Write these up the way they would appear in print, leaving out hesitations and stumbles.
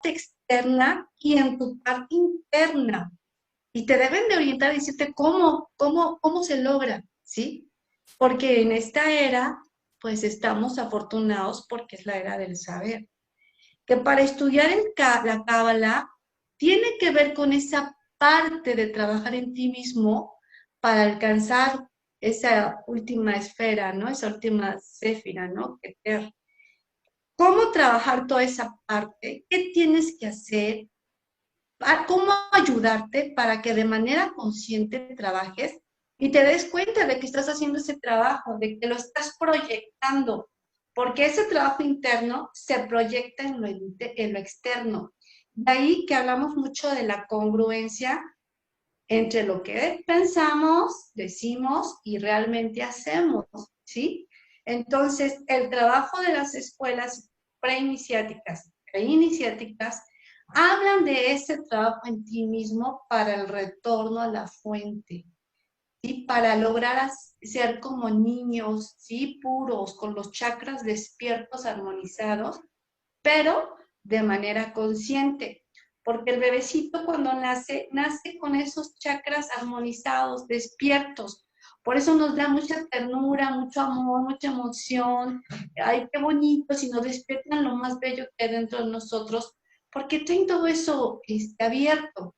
parte externa y en tu parte interna. Y te deben de orientar y decirte cómo se logra, ¿sí? Porque en esta era, pues estamos afortunados porque es la era del saber. Que para estudiar la cábala tiene que ver con esa parte de trabajar en ti mismo para alcanzar esa última esfera, ¿no? Esa última céfira, ¿no? Keter. ¿Cómo trabajar toda esa parte? ¿Qué tienes que hacer? ¿Cómo ayudarte para que de manera consciente trabajes y te des cuenta de que estás haciendo ese trabajo, de que lo estás proyectando? Porque ese trabajo interno se proyecta en lo externo. De ahí que hablamos mucho de la congruencia entre lo que pensamos, decimos y realmente hacemos, ¿sí? Entonces, el trabajo de las escuelas preiniciáticas e iniciáticas hablan de ese trabajo en ti mismo para el retorno a la fuente, ¿sí? Para lograr ser como niños, ¿sí? Puros, con los chakras despiertos, armonizados, pero de manera consciente. Porque el bebecito cuando nace, nace con esos chakras armonizados, despiertos. Por eso nos da mucha ternura, mucho amor, mucha emoción. Ay, qué bonito, si nos despiertan lo más bello que hay dentro de nosotros, porque tienen todo eso abierto.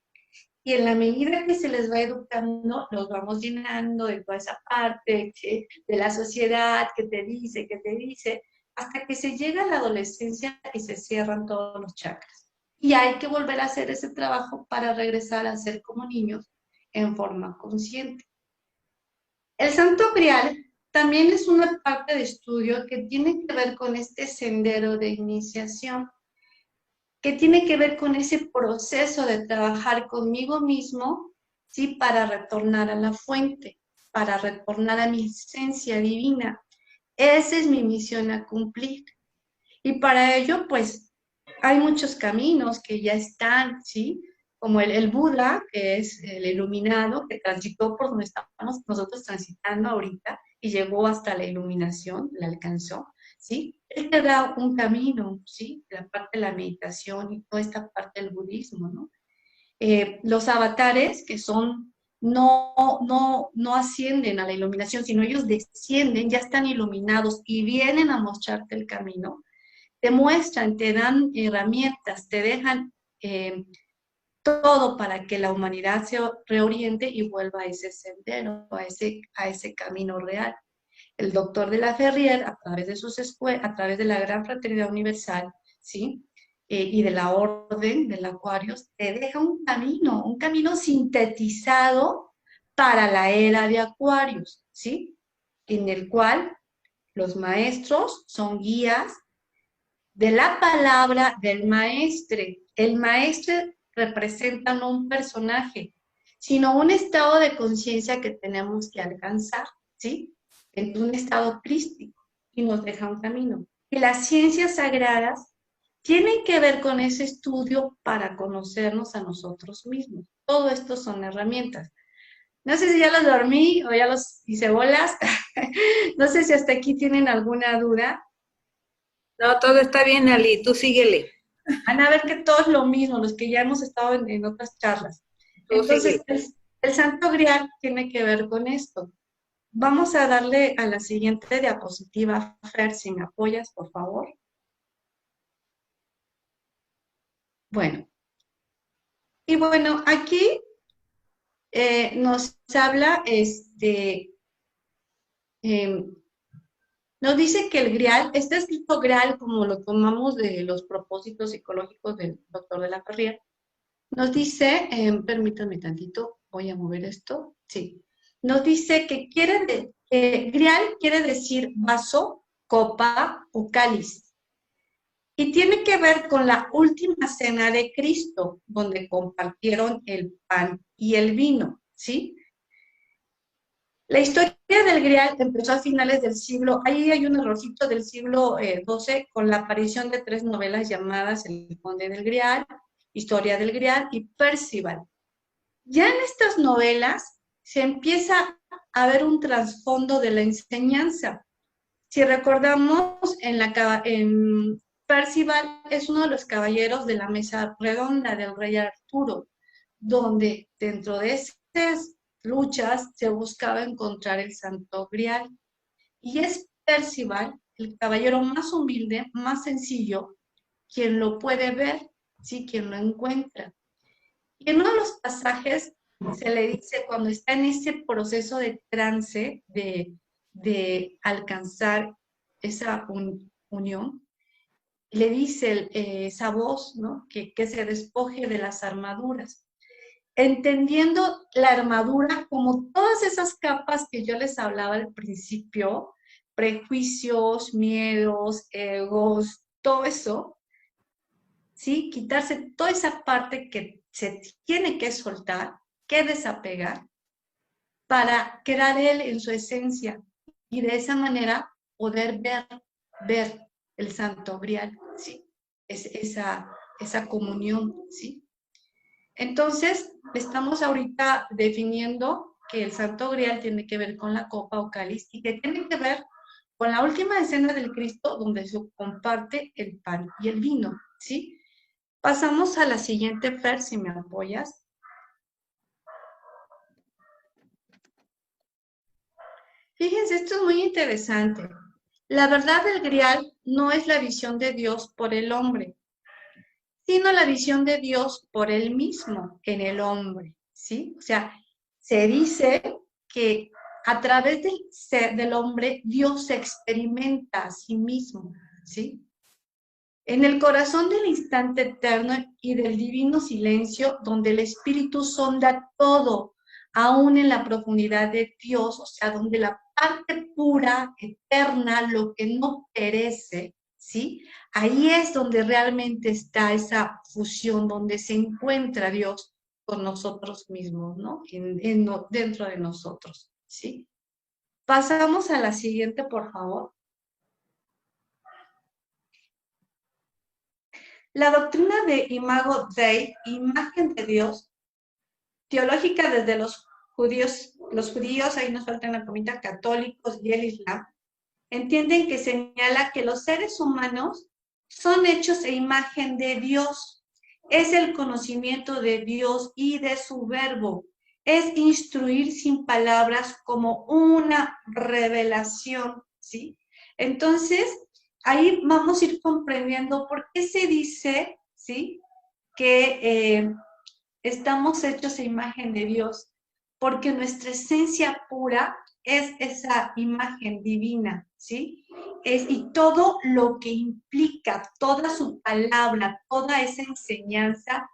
Y en la medida que se les va educando, los vamos llenando de toda esa parte de la sociedad que te dice, hasta que se llega a la adolescencia y se cierran todos los chakras. Y hay que volver a hacer ese trabajo para regresar a ser como niños en forma consciente. El Santo Grial también es una parte de estudio que tiene que ver con este sendero de iniciación, que tiene que ver con ese proceso de trabajar conmigo mismo, ¿sí? Para retornar a la fuente, para retornar a mi esencia divina. Esa es mi misión a cumplir. Y para ello, pues, hay muchos caminos que ya están, ¿sí? Como el Buda, que es el iluminado, que transitó por donde estamos nosotros transitando ahorita y llegó hasta la iluminación, la alcanzó, ¿sí? Él te da un camino, ¿sí? La parte de la meditación y toda esta parte del budismo, ¿no? Los avatares, que son, no ascienden a la iluminación, sino ellos descienden, ya están iluminados y vienen a mostrarte el camino, te muestran, te dan herramientas, te dejan todo para que la humanidad se reoriente y vuelva a ese sendero, a ese camino real. El doctor de la Ferrier, a través de sus escuelas, a través de la Gran Fraternidad Universal, ¿sí? Y de la Orden del Acuarios, te deja un camino sintetizado para la era de Acuarios, ¿sí? En el cual los maestros son guías de la palabra del maestre. El maestre representa no un personaje, sino un estado de conciencia que tenemos que alcanzar, ¿sí? En un estado crístico y nos deja un camino. Y las ciencias sagradas tienen que ver con ese estudio para conocernos a nosotros mismos. Todo esto son herramientas. No sé si ya los dormí o ya los hice bolas. No sé si hasta aquí tienen alguna duda. No, todo está bien, Ali, tú síguele, Van a ver que todo es lo mismo, los que ya hemos estado en otras charlas. tú Entonces, síguele. el Santo Grial tiene que ver con esto. Vamos a darle a la siguiente diapositiva, Fer, si me apoyas, por favor. Bueno, y bueno, aquí nos habla, eh, nos dice que el Grial, está escrito Grial como lo tomamos de los propósitos psicológicos del doctor de la Ferrier. Nos dice, permítanme tantito, voy a mover esto, sí. Nos dice que grial quiere decir vaso, copa o cáliz. Y tiene que ver con la última cena de Cristo, donde compartieron el pan y el vino, ¿sí? La historia del Grial empezó a finales del siglo, ahí hay un errorcito del siglo XII, con la aparición de 3 novelas llamadas El Conde del Grial, Historia del Grial y Percival. Ya en estas novelas se empieza a ver un trasfondo de la enseñanza. Si recordamos, Percival es uno de los caballeros de la mesa redonda del rey Arturo, donde dentro de esas luchas se buscaba encontrar el Santo Grial. Y es Percival, el caballero más humilde, más sencillo, quien lo puede ver, ¿sí? Quien lo encuentra. Y en uno de los pasajes se le dice, cuando está en ese proceso de trance, de alcanzar esa unión, le dice esa voz, ¿no? Que se despoje de las armaduras, entendiendo la armadura como todas esas capas que yo les hablaba al principio, prejuicios, miedos, egos, todo eso, ¿sí? Quitarse toda esa parte que se tiene que soltar, que desapegar, para quedar él en su esencia y de esa manera poder ver el Santo Grial, ¿sí? Esa comunión, ¿sí? Entonces, estamos ahorita definiendo que el Santo Grial tiene que ver con la copa o cáliz y que tiene que ver con la última escena del Cristo donde se comparte el pan y el vino, ¿sí? Pasamos a la siguiente, Fer, si me apoyas. Fíjense, esto es muy interesante. La verdad del Grial no es la visión de Dios por el hombre, sino la visión de Dios por él mismo en el hombre, ¿sí? O sea, se dice que a través del ser del hombre, Dios se experimenta a sí mismo, ¿sí? En el corazón del instante eterno y del divino silencio, donde el Espíritu sonda todo, aún en la profundidad de Dios, o sea, donde la parte pura, eterna, lo que no perece, ¿sí? Ahí es donde realmente está esa fusión, donde se encuentra Dios con nosotros mismos, ¿no? Dentro de nosotros, ¿sí? Pasamos a la siguiente, por favor. La doctrina de Imago Dei, imagen de Dios, teológica desde los judíos, ahí nos falta una comita, católicos y el Islam, entienden que señala que los seres humanos son hechos e imagen de Dios. Es el conocimiento de Dios y de su verbo. Es instruir sin palabras como una revelación, ¿sí? Entonces, ahí vamos a ir comprendiendo por qué se dice, ¿sí? Que estamos hechos a imagen de Dios, porque nuestra esencia pura es esa imagen divina, ¿sí? Y todo lo que implica, toda su palabra, toda esa enseñanza,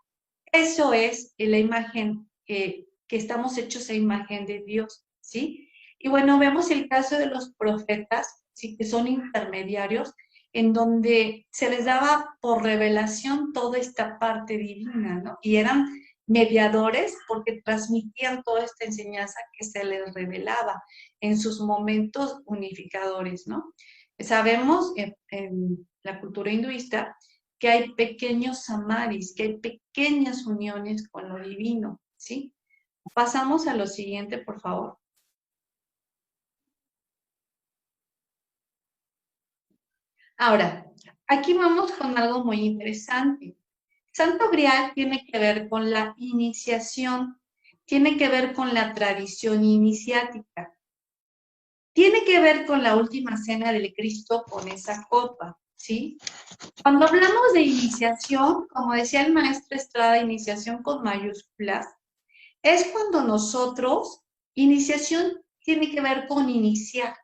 eso es la imagen que estamos hechos a imagen de Dios, ¿sí? Y bueno, vemos el caso de los profetas, ¿sí? Que son intermediarios, en donde se les daba por revelación toda esta parte divina, ¿no? Y eran mediadores porque transmitían toda esta enseñanza que se les revelaba en sus momentos unificadores, ¿no? Sabemos en la cultura hinduista que hay pequeños samadhis, que hay pequeñas uniones con lo divino, ¿sí? Pasamos a lo siguiente, por favor. Ahora, aquí vamos con algo muy interesante. Santo Grial tiene que ver con la iniciación, tiene que ver con la tradición iniciática, tiene que ver con la última cena del Cristo con esa copa, ¿sí? Cuando hablamos de iniciación, como decía el maestro Estrada, iniciación con mayúsculas, es cuando nosotros, iniciación tiene que ver con iniciar,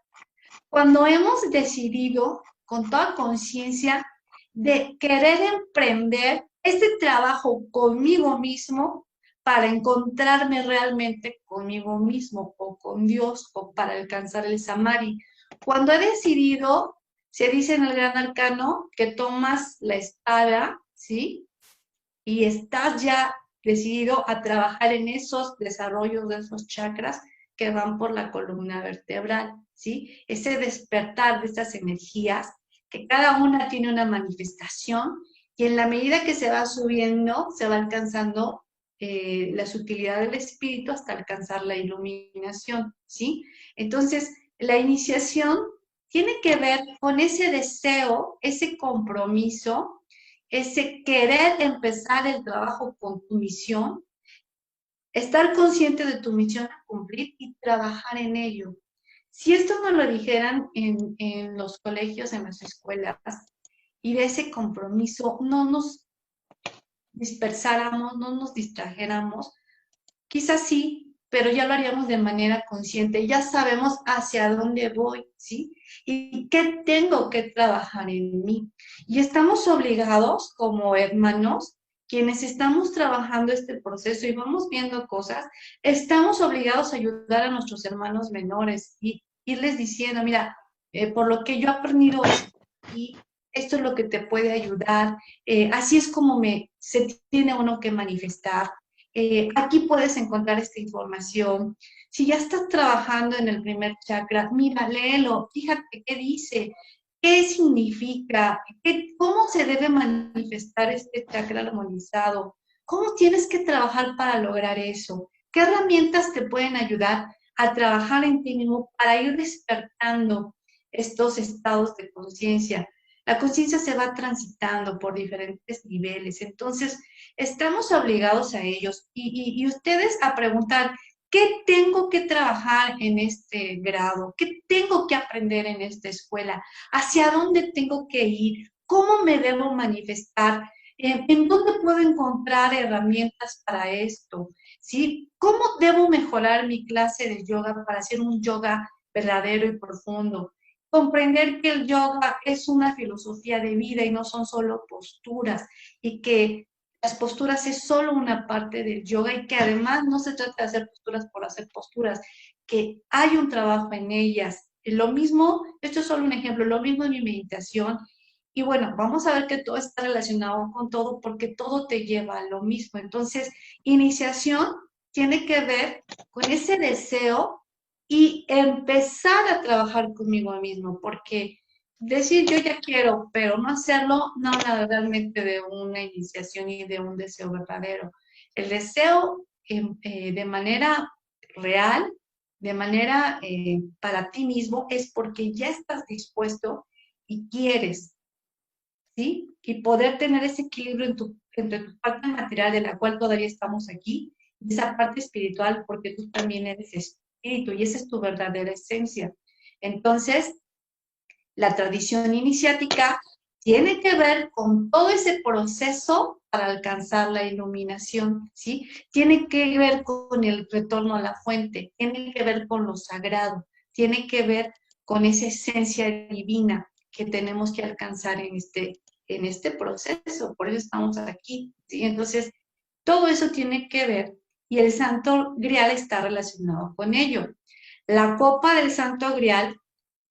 cuando hemos decidido con toda conciencia de querer emprender este trabajo conmigo mismo para encontrarme realmente conmigo mismo o con Dios o para alcanzar el Samadhi. Cuando he decidido, se dice en el Gran Arcano que tomas la espada, ¿sí? Y estás ya decidido a trabajar en esos desarrollos de esos chakras que van por la columna vertebral, ¿sí? Ese despertar de esas energías, que cada una tiene una manifestación, y en la medida que se va subiendo, se va alcanzando la sutilidad del espíritu hasta alcanzar la iluminación, ¿sí? Entonces, la iniciación tiene que ver con ese deseo, ese compromiso, ese querer empezar el trabajo con tu misión, estar consciente de tu misión a cumplir y trabajar en ello. Si esto nos lo dijeran en los colegios, en las escuelas, y de ese compromiso no nos dispersáramos, no nos distrajéramos, quizás sí, pero ya lo haríamos de manera consciente, ya sabemos hacia dónde voy, ¿sí? Y qué tengo que trabajar en mí. Y estamos obligados como hermanos, quienes estamos trabajando este proceso y vamos viendo cosas, estamos obligados a ayudar a nuestros hermanos menores y irles diciendo, mira, por lo que yo he aprendido y esto es lo que te puede ayudar, así es como se tiene uno que manifestar, aquí puedes encontrar esta información. Si ya estás trabajando en el primer chakra, mira, léelo, fíjate qué dice, qué significa, cómo se debe manifestar este chakra armonizado, cómo tienes que trabajar para lograr eso, qué herramientas te pueden ayudar a trabajar en ti mismo para ir despertando estos estados de conciencia. La conciencia se va transitando por diferentes niveles, entonces estamos obligados a ellos y ustedes a preguntar, ¿qué tengo que trabajar en este grado? ¿Qué tengo que aprender en esta escuela? ¿Hacia dónde tengo que ir? ¿Cómo me debo manifestar? ¿En dónde puedo encontrar herramientas para esto? ¿Sí? ¿Cómo debo mejorar mi clase de yoga para hacer un yoga verdadero y profundo? Comprender que el yoga es una filosofía de vida y no son solo posturas y que las posturas es solo una parte del yoga y que además no se trata de hacer posturas por hacer posturas, que hay un trabajo en ellas. Lo mismo, esto es solo un ejemplo, lo mismo en mi meditación. Y bueno, vamos a ver que todo está relacionado con todo porque todo te lleva a lo mismo. Entonces, iniciación tiene que ver con ese deseo y empezar a trabajar conmigo mismo, porque decir yo ya quiero, pero no hacerlo, no habla realmente de una iniciación y de un deseo verdadero. El deseo de manera real, de manera para ti mismo, es porque ya estás dispuesto y quieres, ¿sí? Y poder tener ese equilibrio entre tu parte material, de la cual todavía estamos aquí, y esa parte espiritual, porque tú también eres espíritu y esa es tu verdadera esencia. Entonces, la tradición iniciática tiene que ver con todo ese proceso para alcanzar la iluminación, ¿sí? Tiene que ver con el retorno a la fuente, tiene que ver con lo sagrado, tiene que ver con esa esencia divina que tenemos que alcanzar en este proceso, por eso estamos aquí, ¿sí? Entonces, todo eso tiene que ver y el Santo Grial está relacionado con ello. La copa del Santo Grial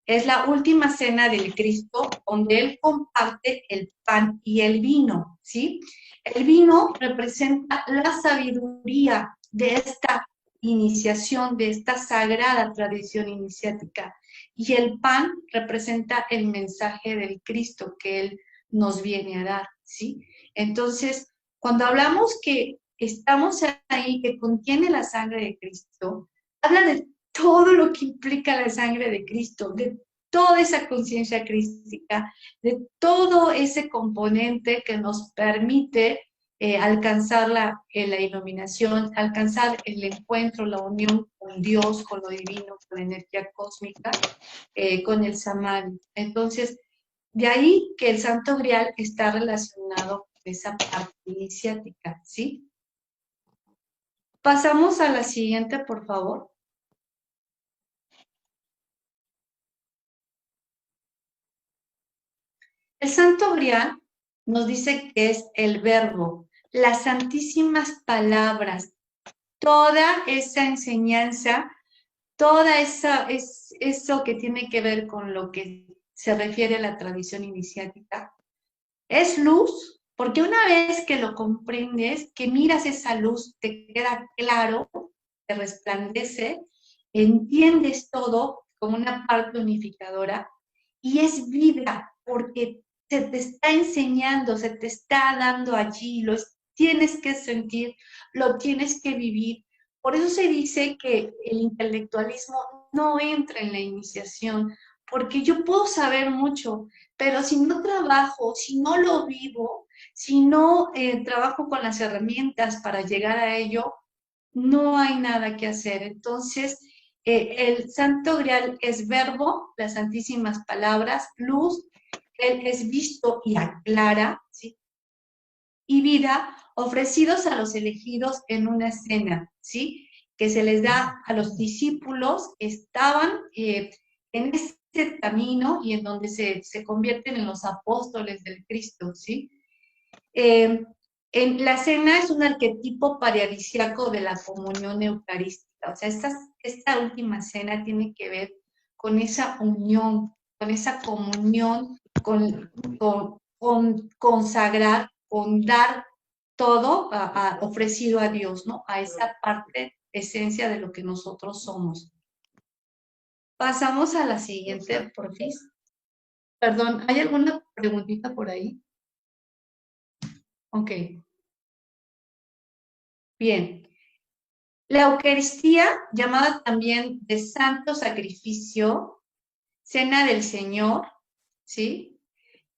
es la última cena del Cristo donde Él comparte el pan y el vino, ¿sí? El vino representa la sabiduría de esta iniciación, de esta sagrada tradición iniciática. Y el pan representa el mensaje del Cristo que Él nos viene a dar, ¿sí? Entonces, cuando hablamos que estamos ahí, que contiene la sangre de Cristo, habla de todo lo que implica la sangre de Cristo, de toda esa conciencia crística, de todo ese componente que nos permite alcanzar la iluminación, alcanzar el encuentro, la unión con Dios, con lo divino, con la energía cósmica, con el Samadhi. Entonces, de ahí que el Santo Grial está relacionado con esa parte iniciática, ¿sí? Pasamos a la siguiente, por favor. El Santo Grial nos dice que es el verbo, las santísimas palabras, toda esa enseñanza, toda eso que tiene que ver con lo que se refiere a la tradición iniciática. Es luz, porque una vez que lo comprendes, que miras esa luz, te queda claro, te resplandece, entiendes todo como una parte unificadora y es vida, porque se te está enseñando, se te está dando allí, lo tienes que sentir, lo tienes que vivir. Por eso se dice que el intelectualismo no entra en la iniciación, porque yo puedo saber mucho, pero si no trabajo, si no lo vivo, si no trabajo con las herramientas para llegar a ello, no hay nada que hacer. Entonces, el Santo Grial es verbo, las santísimas palabras, luz, él es visto y aclara, ¿sí? Y vida, ofrecidos a los elegidos en una cena, ¿sí? Que se les da a los discípulos que estaban en este camino y en donde se convierten en los apóstoles del Cristo, ¿sí? Eh, en la cena es un arquetipo paradisiaco de la comunión eucarística. O sea, esta última cena tiene que ver con esa unión, con esa comunión, con consagrar, con dar todo ofrecido a Dios, ¿no? A esa parte, esencia de lo que nosotros somos. Pasamos a la siguiente, porfis. Perdón, ¿hay alguna preguntita por ahí? Ok. Bien. La Eucaristía, llamada también de Santo Sacrificio, Cena del Señor, ¿sí?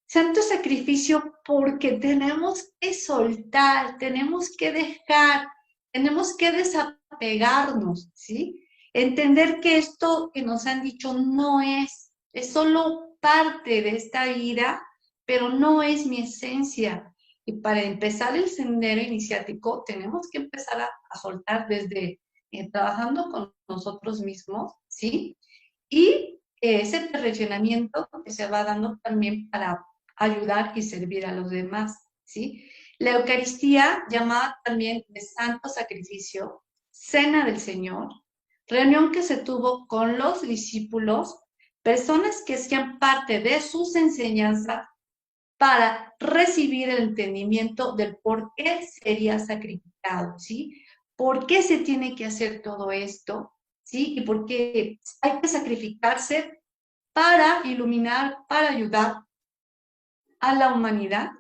Santo Sacrificio porque tenemos que soltar, tenemos que dejar, tenemos que desapegarnos, ¿sí? Entender que esto que nos han dicho no es solo parte de esta vida, pero no es mi esencia. Y para empezar el sendero iniciático, tenemos que empezar a soltar desde trabajando con nosotros mismos, ¿sí? Y ese perfeccionamiento que se va dando también para ayudar y servir a los demás, ¿sí? La Eucaristía, llamada también de Santo Sacrificio, Cena del Señor, reunión que se tuvo con los discípulos, personas que hacían parte de sus enseñanzas para recibir el entendimiento del por qué sería sacrificado, ¿sí? ¿Por qué se tiene que hacer todo esto? ¿Sí? Y por qué hay que sacrificarse para iluminar, para ayudar a la humanidad,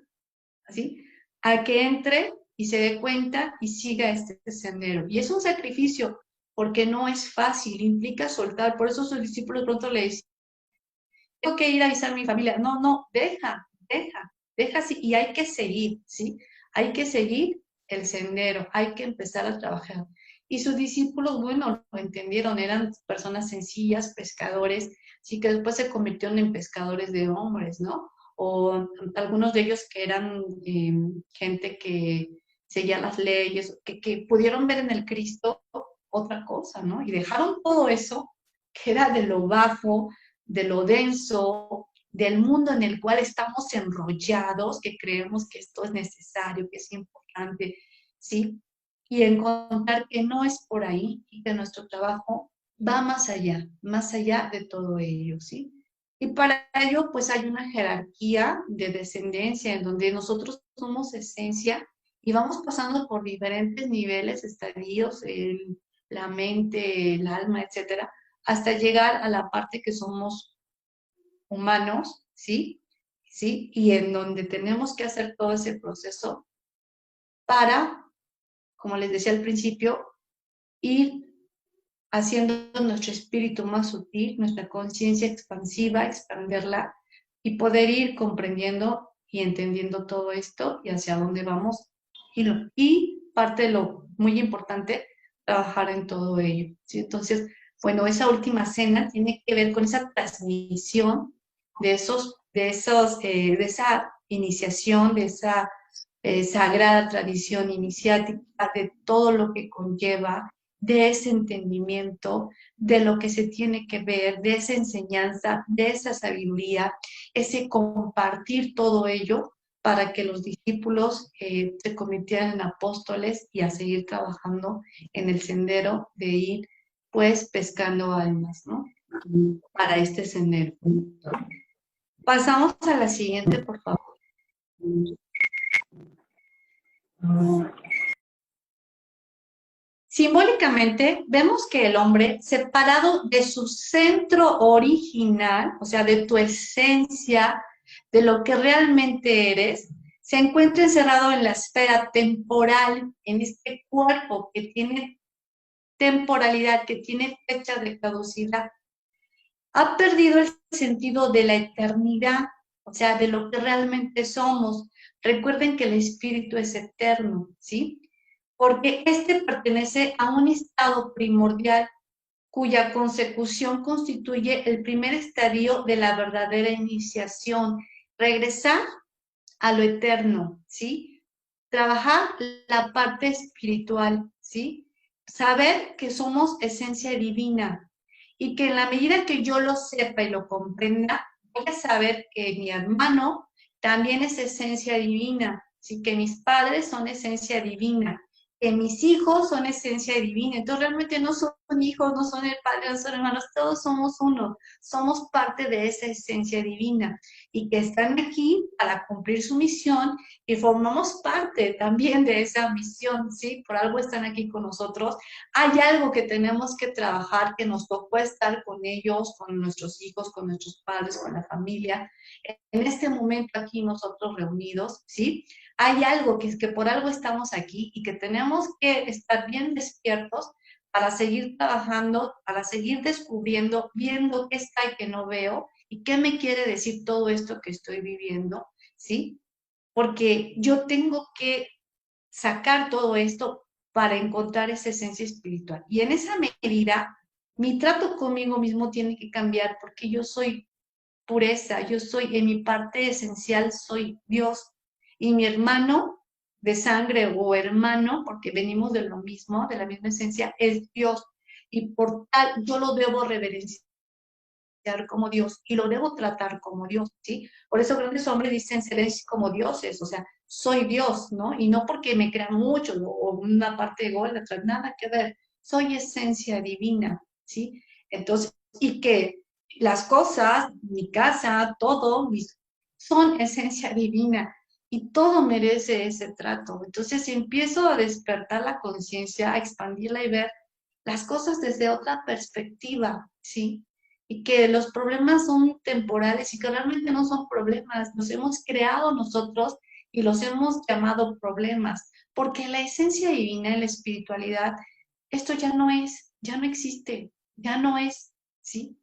¿sí? A que entre y se dé cuenta y siga este sendero. Y es un sacrificio porque no es fácil, implica soltar. Por eso sus discípulos pronto le dicen, tengo que ir a avisar a mi familia. No, no, deja así. Y hay que seguir, ¿sí? Hay que seguir el sendero, hay que empezar a trabajar. Y sus discípulos, bueno, lo entendieron, eran personas sencillas, pescadores, sí que después se convirtieron en pescadores de hombres, ¿no? O algunos de ellos que eran gente que seguía las leyes, que pudieron ver en el Cristo otra cosa, ¿no? Y dejaron todo eso, que era de lo bajo, de lo denso, del mundo en el cual estamos enrollados, que creemos que esto es necesario, que es importante, ¿sí? Y encontrar que no es por ahí y que nuestro trabajo va más allá de todo ello, ¿sí? Y para ello, pues hay una jerarquía de descendencia en donde nosotros somos esencia y vamos pasando por diferentes niveles, estadios, la mente, el alma, etcétera, hasta llegar a la parte que somos humanos, ¿sí? ¿Sí? Y en donde tenemos que hacer todo ese proceso para, como les decía al principio, ir haciendo nuestro espíritu más sutil, nuestra conciencia expansiva, expanderla y poder ir comprendiendo y entendiendo todo esto y hacia dónde vamos. Y parte de lo muy importante, trabajar en todo ello, ¿sí? Entonces, bueno, esa última cena tiene que ver con esa transmisión de esa iniciación, de esa sagrada tradición iniciática, de todo lo que conlleva, de ese entendimiento, de lo que se tiene que ver, de esa enseñanza, de esa sabiduría, ese compartir todo ello para que los discípulos se convirtieran en apóstoles y a seguir trabajando en el sendero de ir pues pescando almas, ¿no? Para este sendero. Pasamos a la siguiente, por favor. Simbólicamente, vemos que el hombre, separado de su centro original, o sea, de tu esencia, de lo que realmente eres, se encuentra encerrado en la esfera temporal, en este cuerpo que tiene temporalidad, que tiene fecha de caducidad. ha perdido el sentido de la eternidad, o sea, de lo que realmente somos. Recuerden que el espíritu es eterno, ¿sí? Porque este pertenece a un estado primordial cuya consecución constituye el primer estadio de la verdadera iniciación. Regresar a lo eterno, ¿sí? Trabajar la parte espiritual, ¿sí? Saber que somos esencia divina y que en la medida que yo lo sepa y lo comprenda, voy a saber que mi hermano también es esencia divina, ¿sí? Que mis padres son esencia divina, que mis hijos son esencia divina. Entonces realmente no son hijos, no son el padre, no son hermanos, todos somos uno, somos parte de esa esencia divina y que están aquí para cumplir su misión y formamos parte también de esa misión, ¿sí? Por algo están aquí con nosotros. Hay algo que tenemos que trabajar, que nos tocó estar con ellos, con nuestros hijos, con nuestros padres, con la familia. En este momento aquí nosotros reunidos, ¿sí? Hay algo que es que por algo estamos aquí y que tenemos que estar bien despiertos para seguir trabajando, para seguir descubriendo, viendo qué está y qué no veo, y qué me quiere decir todo esto que estoy viviendo, ¿sí? Porque yo tengo que sacar todo esto para encontrar esa esencia espiritual. Y en esa medida, mi trato conmigo mismo tiene que cambiar porque yo soy pureza, yo soy, en mi parte esencial, soy Dios. Y mi hermano de sangre o hermano, porque venimos de lo mismo, de la misma esencia, es Dios. Y por tal, yo lo debo reverenciar como Dios y lo debo tratar como Dios, ¿sí? Por eso grandes hombres dicen seréis como dioses, o sea, soy Dios, ¿no? Y no porque me crean mucho o una parte de otra, nada que ver, soy esencia divina, ¿sí? Entonces, y que las cosas, mi casa, todo, son esencia divina y todo merece ese trato. Entonces empiezo a despertar la conciencia, a expandirla y ver las cosas desde otra perspectiva, ¿sí? Y que los problemas son temporales y que realmente no son problemas, los hemos creado nosotros y los hemos llamado problemas, porque la esencia divina, en la espiritualidad, esto ya no es, ya no existe, ya no es, ¿sí?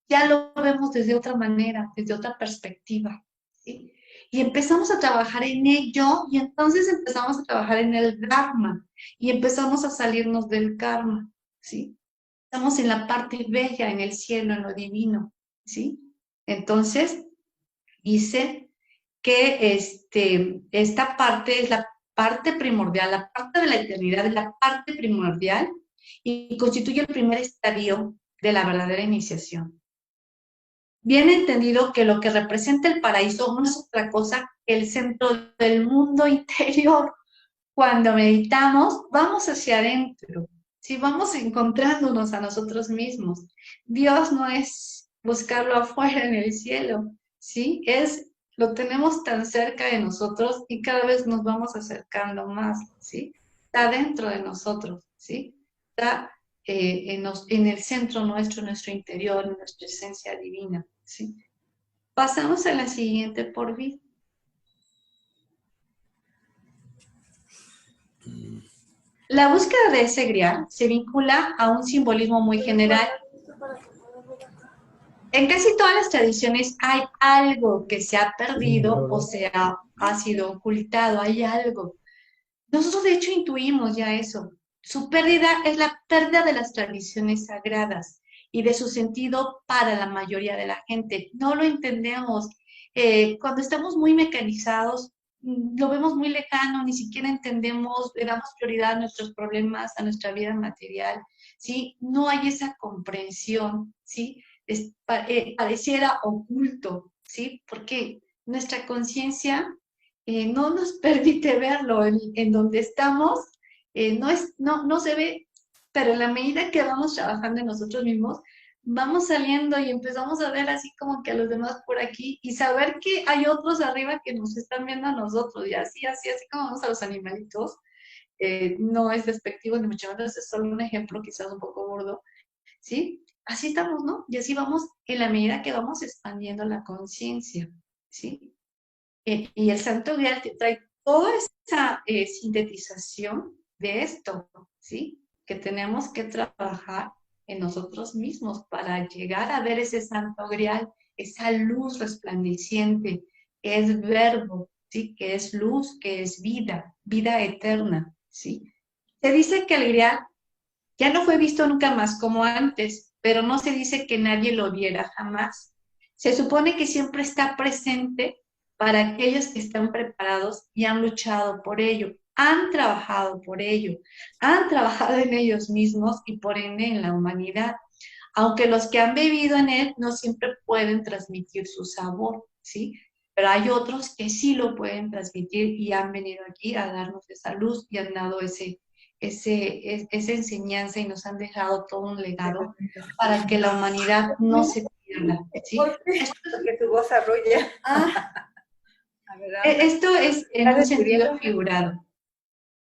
Ya lo vemos desde otra manera, desde otra perspectiva, ¿sí? Y empezamos a trabajar en ello y entonces empezamos a trabajar en el Dharma y empezamos a salirnos del karma, ¿sí? Estamos en la parte bella, en el cielo, en lo divino, ¿sí? Entonces, dice que esta parte es la parte primordial, la parte de la eternidad es la parte primordial y constituye el primer estadio de la verdadera iniciación. Bien entendido que lo que representa el paraíso no es otra cosa que el centro del mundo interior. Cuando meditamos, vamos hacia adentro, si vamos encontrándonos a nosotros mismos. Dios no es buscarlo afuera en el cielo, ¿sí? Lo tenemos tan cerca de nosotros y cada vez nos vamos acercando más, ¿sí? Está dentro de nosotros, ¿sí? Está en el centro nuestro, en nuestro interior, en nuestra esencia divina, ¿sí? Pasamos a la siguiente por vida. La búsqueda de ese grial se vincula a un simbolismo muy general. En casi todas las tradiciones hay algo que se ha perdido o ha sido ocultado, hay algo. Nosotros de hecho intuimos ya eso. Su pérdida es la pérdida de las tradiciones sagradas y de su sentido para la mayoría de la gente. No lo entendemos. Cuando estamos muy mecanizados, lo vemos muy lejano, ni siquiera entendemos, le damos prioridad a nuestros problemas, a nuestra vida material, ¿sí? No hay esa comprensión, ¿sí? Pareciera oculto, ¿sí? Porque nuestra conciencia no nos permite verlo en donde estamos, no se ve, pero en la medida que vamos trabajando en nosotros mismos, vamos saliendo y empezamos a ver así como que a los demás por aquí y saber que hay otros arriba que nos están viendo a nosotros y así como vamos a los animalitos. No es despectivo ni mucho menos, es solo un ejemplo quizás un poco gordo, ¿sí? Así estamos, ¿no? Y así vamos en la medida que vamos expandiendo la conciencia, ¿sí? Y el Santo Grial te trae toda esa sintetización de esto, ¿sí? Que tenemos que trabajar en nosotros mismos para llegar a ver ese santo grial, esa luz resplandeciente, que es verbo, ¿sí? Que es luz, que es vida, vida eterna, ¿sí? Se dice que el grial ya no fue visto nunca más como antes, pero no se dice que nadie lo viera jamás. Se supone que siempre está presente para aquellos que están preparados y han luchado por ello, han trabajado por ello, han trabajado en ellos mismos y por ende en la humanidad. Aunque los que han bebido en él no siempre pueden transmitir su sabor, ¿sí? Pero hay otros que sí lo pueden transmitir y han venido aquí a darnos esa luz y han dado esa enseñanza y nos han dejado todo un legado para que la humanidad no se pierda, ¿sí? ¿Por qué? Porque tu voz arrolla. A ver, habla. Esto es en un sentido figurado,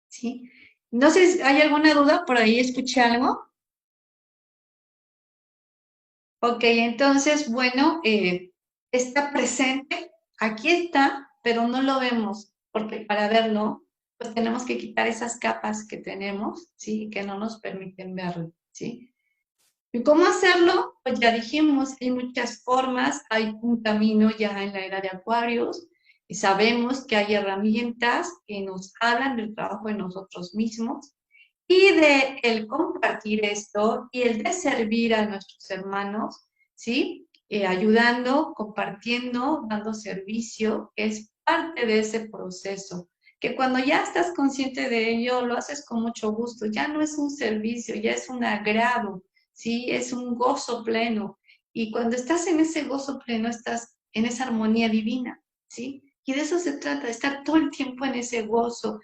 ¿sí? No sé, ¿hay alguna duda? ¿Por ahí escuché algo? Ok, entonces, bueno, está presente, aquí está, pero no lo vemos, porque para verlo, pues tenemos que quitar esas capas que tenemos, ¿sí? Que no nos permiten verlo, ¿sí? ¿Y cómo hacerlo? Pues ya dijimos, hay muchas formas, hay un camino ya en la era de Acuarios, y sabemos que hay herramientas que nos hablan del trabajo de nosotros mismos y de el compartir esto y el de servir a nuestros hermanos, ¿sí? Ayudando, compartiendo, dando servicio, que es parte de ese proceso. Que cuando ya estás consciente de ello, lo haces con mucho gusto. Ya no es un servicio, ya es un agrado, ¿sí? Es un gozo pleno. Y cuando estás en ese gozo pleno, estás en esa armonía divina, ¿sí? Y de eso se trata, de estar todo el tiempo en ese gozo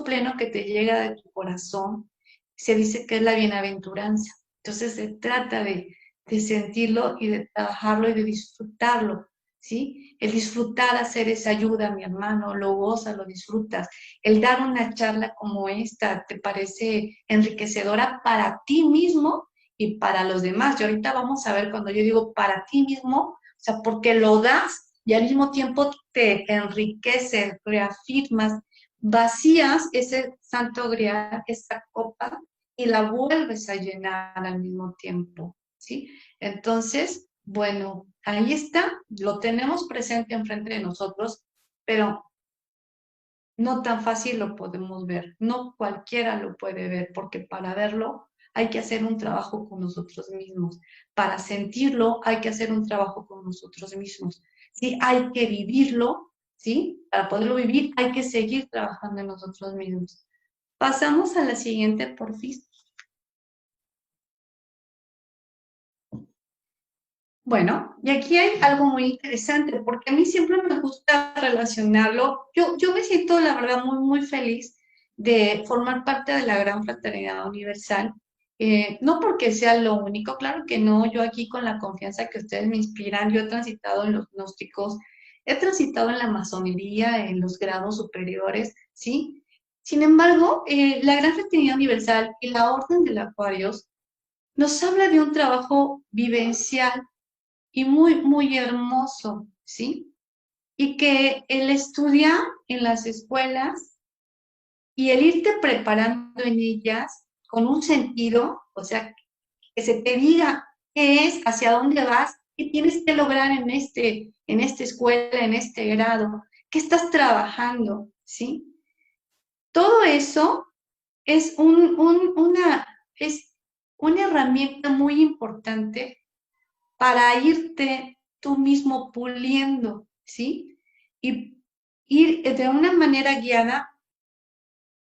pleno que te llega de tu corazón. Se dice que es la bienaventuranza. Entonces se trata de sentirlo y de trabajarlo y de disfrutarlo, ¿sí? El disfrutar hacer esa ayuda, mi hermano, lo gozas, lo disfrutas. El dar una charla como esta te parece enriquecedora para ti mismo y para los demás. Y ahorita vamos a ver cuando yo digo para ti mismo, o sea, porque lo das y al mismo tiempo te enriquece, reafirmas, vacías ese santo grial, esa copa, y la vuelves a llenar al mismo tiempo, ¿sí? Entonces, bueno, ahí está, lo tenemos presente enfrente de nosotros, pero no tan fácil lo podemos ver, no cualquiera lo puede ver, porque para verlo hay que hacer un trabajo con nosotros mismos, para sentirlo hay que hacer un trabajo con nosotros mismos, ¿sí? Hay que vivirlo, ¿sí? Para poderlo vivir hay que seguir trabajando en nosotros mismos. Pasamos a la siguiente, porfis. Bueno, y aquí hay algo muy interesante, porque a mí siempre me gusta relacionarlo. Yo me siento, la verdad, muy, muy feliz de formar parte de la Gran Fraternidad Universal. No porque sea lo único, claro que no, yo aquí con la confianza que ustedes me inspiran, yo he transitado en los gnósticos, he transitado en la masonería, en los grados superiores, ¿sí? Sin embargo, la Gran Fraternidad Universal y la Orden de los Acuarios nos habla de un trabajo vivencial y muy, muy hermoso, ¿sí? Y que el estudiar en las escuelas y el irte preparando en ellas con un sentido, o sea, que se te diga qué es, hacia dónde vas, qué tienes que lograr en esta escuela, en este grado, qué estás trabajando, ¿sí? Todo eso es es una herramienta muy importante para irte tú mismo puliendo, ¿sí? Y ir de una manera guiada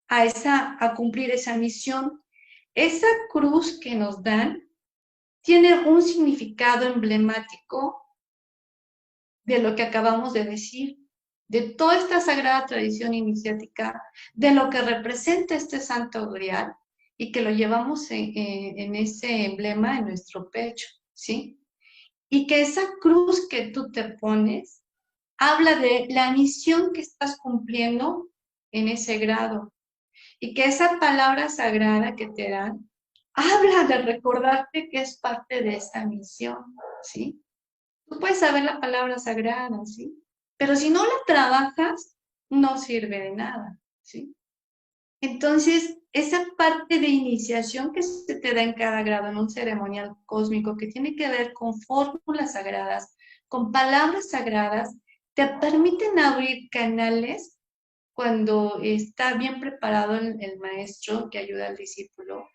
a cumplir esa misión. Esa cruz que nos dan tiene un significado emblemático de lo que acabamos de decir, de toda esta sagrada tradición iniciática, de lo que representa este santo grial y que lo llevamos en ese emblema en nuestro pecho, ¿sí? Y que esa cruz que tú te pones habla de la misión que estás cumpliendo en ese grado y que esa palabra sagrada que te dan habla de recordarte que es parte de esa misión, ¿sí? Tú puedes saber la palabra sagrada, ¿sí? Pero si no la trabajas, no sirve de nada, ¿sí? Entonces, esa parte de iniciación que se te da en cada grado en un ceremonial cósmico que tiene que ver con fórmulas sagradas, con palabras sagradas, te permiten abrir canales cuando está bien preparado el maestro que ayuda al discípulo.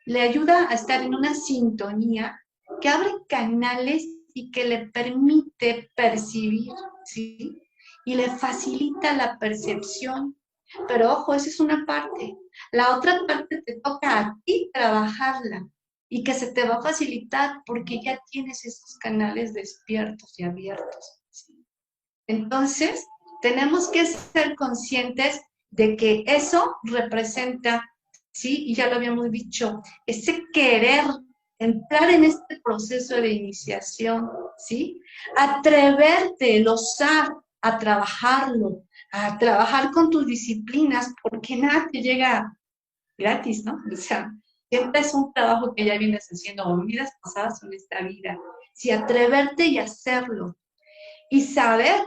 Le ayuda a estar en una sintonía que abre canales y que le permite percibir, ¿sí? Y le facilita la percepción. Pero ojo, esa es una parte. La otra parte te toca a ti trabajarla y que se te va a facilitar porque ya tienes esos canales despiertos y abiertos, ¿sí? Entonces, tenemos que ser conscientes de que eso representa, ¿sí? Y ya lo habíamos dicho, ese querer entrar en este proceso de iniciación, ¿sí? Atreverte, el osar a trabajarlo, a trabajar con tus disciplinas, porque nada te llega gratis, ¿no? O sea, siempre es un trabajo que ya vienes haciendo o en vidas pasadas o en esta vida. Si atreverte y hacerlo, y saber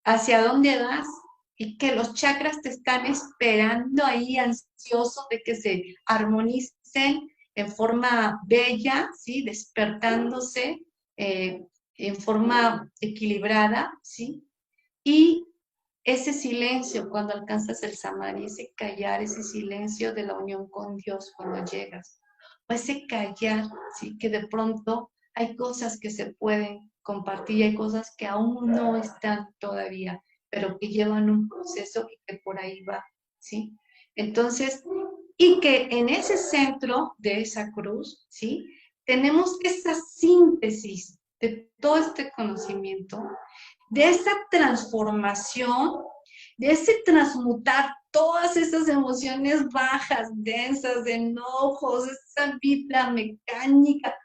hacia dónde vas y que los chakras te están esperando ahí ansiosos de que se armonicen en forma bella, ¿sí? Despertándose en forma equilibrada, ¿sí? Y ese silencio cuando alcanzas el samadhi, ese callar, ese silencio de la unión con Dios cuando llegas, o ese callar, ¿sí? Que de pronto hay cosas que se pueden compartir, hay cosas que aún no están todavía, pero que llevan un proceso y que por ahí va, ¿sí? Entonces, y que en ese centro de esa cruz, ¿sí? Tenemos esa síntesis de todo este conocimiento, de esa transformación, de ese transmutar todas esas emociones bajas, densas, de enojos, esa vida mecánica,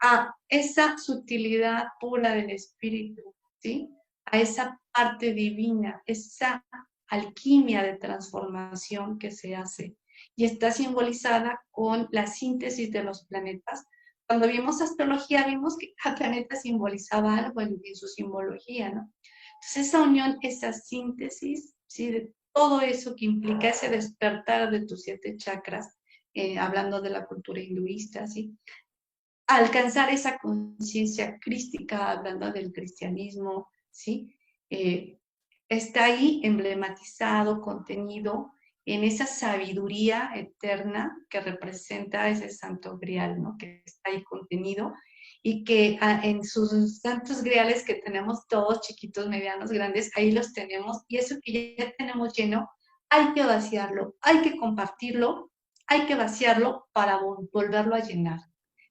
a esa sutilidad pura del espíritu, ¿sí? A esa parte divina, esa alquimia de transformación que se hace. Y está simbolizada con la síntesis de los planetas. Cuando vimos astrología, vimos que cada planeta simbolizaba algo en su simbología, ¿no? Entonces, esa unión, esa síntesis, ¿sí? De todo eso que implica ese despertar de tus 7 chakras, hablando de la cultura hinduista, ¿sí? Alcanzar esa conciencia crística, hablando del cristianismo, ¿sí? Está ahí emblematizado, contenido en esa sabiduría eterna que representa ese santo grial, ¿no? Que está ahí contenido y que en sus santos griales que tenemos todos, chiquitos, medianos, grandes, ahí los tenemos y eso que ya tenemos lleno, hay que vaciarlo, hay que compartirlo, hay que vaciarlo para volverlo a llenar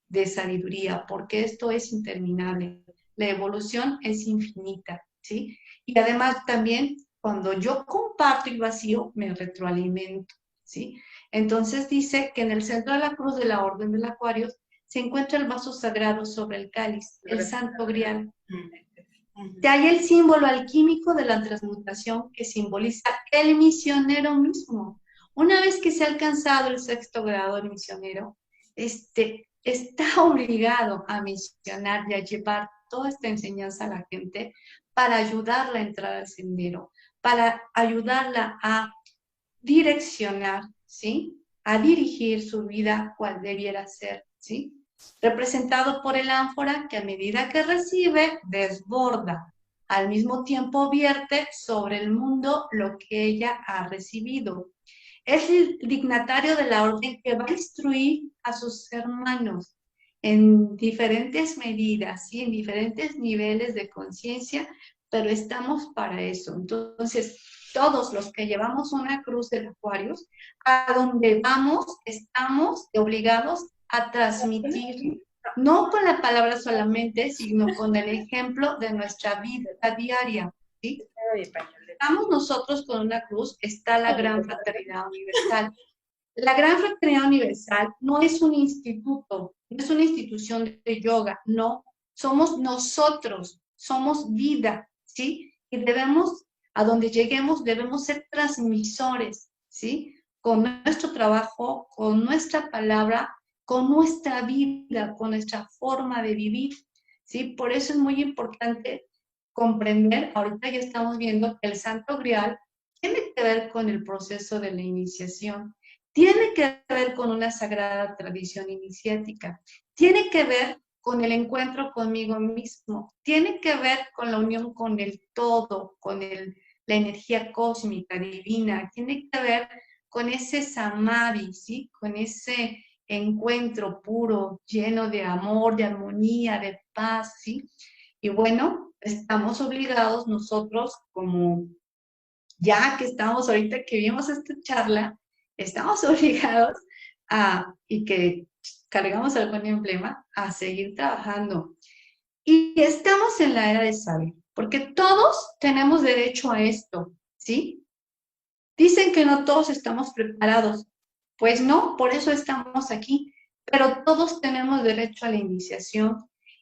de sabiduría, porque esto es interminable. La evolución es infinita, ¿sí? Y además también cuando yo comparto y vacío, me retroalimento, ¿sí? Entonces dice que en el centro de la cruz de la Orden del Acuarios se encuentra el vaso sagrado sobre el cáliz, el santo grial. Se halla el símbolo alquímico de la transmutación que simboliza el misionero mismo. Una vez que se ha alcanzado el 6º grado del misionero, está obligado a misionar y a llevar toda esta enseñanza a la gente para ayudarla a entrar al sendero, para ayudarla a direccionar, ¿sí? A dirigir su vida cual debiera ser, ¿sí? Representado por el ánfora que a medida que recibe, desborda. Al mismo tiempo vierte sobre el mundo lo que ella ha recibido. Es el dignatario de la orden que va a instruir a sus hermanos en diferentes medidas, ¿sí? En diferentes niveles de conciencia, pero estamos para eso. Entonces, todos los que llevamos una cruz del Acuarios, a donde vamos, estamos obligados a transmitir, no con la palabra solamente, sino con el ejemplo de nuestra vida diaria, ¿sí? Estamos nosotros con una cruz, está la Gran Fraternidad Universal. La Gran Fraternidad Universal no es un instituto, no es una institución de yoga, no, somos nosotros, somos vida, ¿sí? Y debemos, a donde lleguemos, debemos ser transmisores, ¿sí? Con nuestro trabajo, con nuestra palabra, con nuestra vida, con nuestra forma de vivir, ¿sí? Por eso es muy importante comprender, ahorita ya estamos viendo que el Santo Grial tiene que ver con el proceso de la iniciación, tiene que ver con una sagrada tradición iniciática, tiene que ver con el encuentro conmigo mismo, tiene que ver con la unión con el todo, con la energía cósmica, divina, tiene que ver con ese samadhi, ¿sí? Con ese encuentro puro, lleno de amor, de armonía, de paz, ¿sí? Y bueno, estamos obligados nosotros, como ya que estamos ahorita que vimos esta charla, estamos obligados y que cargamos algún emblema, a seguir trabajando. Y estamos en la era de saber, porque todos tenemos derecho a esto, ¿sí? Dicen que no todos estamos preparados. Pues no, por eso estamos aquí. Pero todos tenemos derecho a la iniciación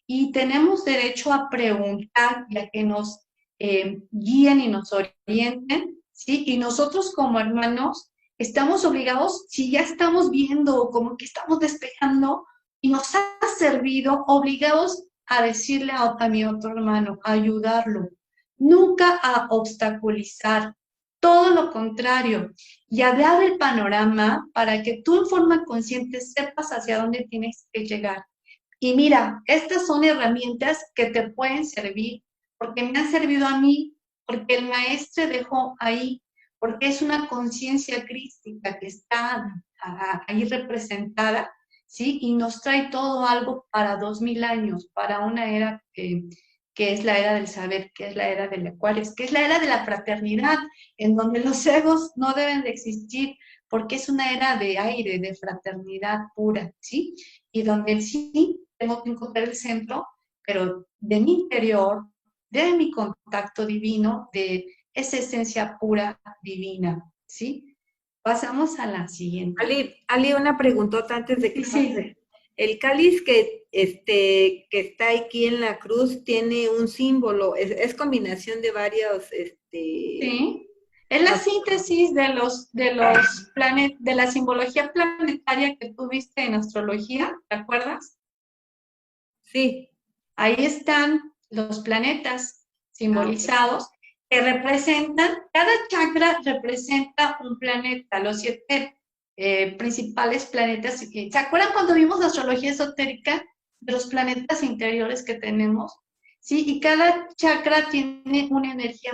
y tenemos derecho a preguntar y a que nos guíen y nos orienten, ¿sí? Y nosotros como hermanos estamos obligados, si ya estamos viendo como que estamos despejando y nos ha servido, obligados a decirle a mi otro hermano, a ayudarlo, nunca a obstaculizar, todo lo contrario, y hablar el panorama para que tú en forma consciente sepas hacia dónde tienes que llegar. Y mira, estas son herramientas que te pueden servir, porque me han servido a mí, porque el maestro dejó ahí, porque es una conciencia crística que está ahí representada, ¿sí? Y nos trae todo algo para 2000 años, para una era que es la era del saber, que es la era del Acuario, que es la era de la fraternidad, en donde los egos no deben de existir, porque es una era de aire, de fraternidad pura, ¿sí? Y donde sí tengo que encontrar el centro, pero de mi interior, de mi contacto divino, de esa esencia pura divina, ¿sí? Pasamos a la siguiente. Ali, una preguntota antes de que sí. pase. El cáliz que está aquí en la cruz tiene un símbolo, es combinación de varios, Sí. Es la síntesis de los planetas, de la simbología planetaria que tú viste en astrología, ¿te acuerdas? Sí. Ahí están los planetas simbolizados que representan, cada chakra representa un planeta, los 7 principales planetas. ¿Se acuerdan cuando vimos astrología esotérica de los planetas interiores que tenemos? Sí, y cada chakra tiene una energía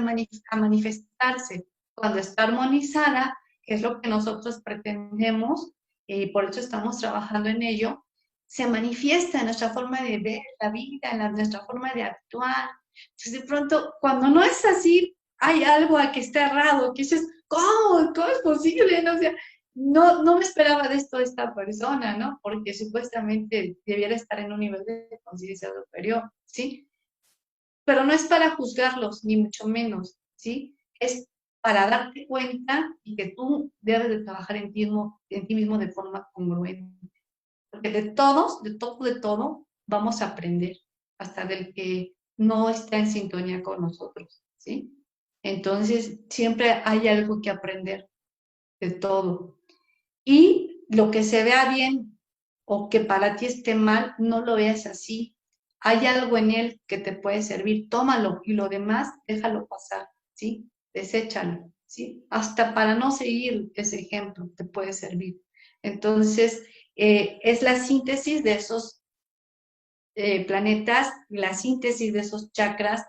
a manifestarse. Cuando está armonizada, que es lo que nosotros pretendemos, y por eso estamos trabajando en ello, se manifiesta en nuestra forma de ver la vida, en nuestra forma de actuar. Entonces, de pronto, cuando no es así, hay algo a que está errado, que dices, ¿cómo? ¿Cómo es posible? ¿No? O sea, no me esperaba de esto de esta persona, ¿no? Porque supuestamente debiera estar en un nivel de conciencia superior, ¿sí? Pero no es para juzgarlos, ni mucho menos, ¿sí? Es para darte cuenta y que tú debes de trabajar en ti mismo de forma congruente. Porque de todos, de todo, vamos a aprender, hasta del que no está en sintonía con nosotros, ¿sí? Entonces, siempre hay algo que aprender de todo. Y lo que se vea bien o que para ti esté mal, no lo veas así. Hay algo en él que te puede servir, tómalo y lo demás, déjalo pasar, ¿sí? Deséchalo, ¿sí? Hasta para no seguir ese ejemplo te puede servir. Entonces, es la síntesis de esos planetas, la síntesis de esos chakras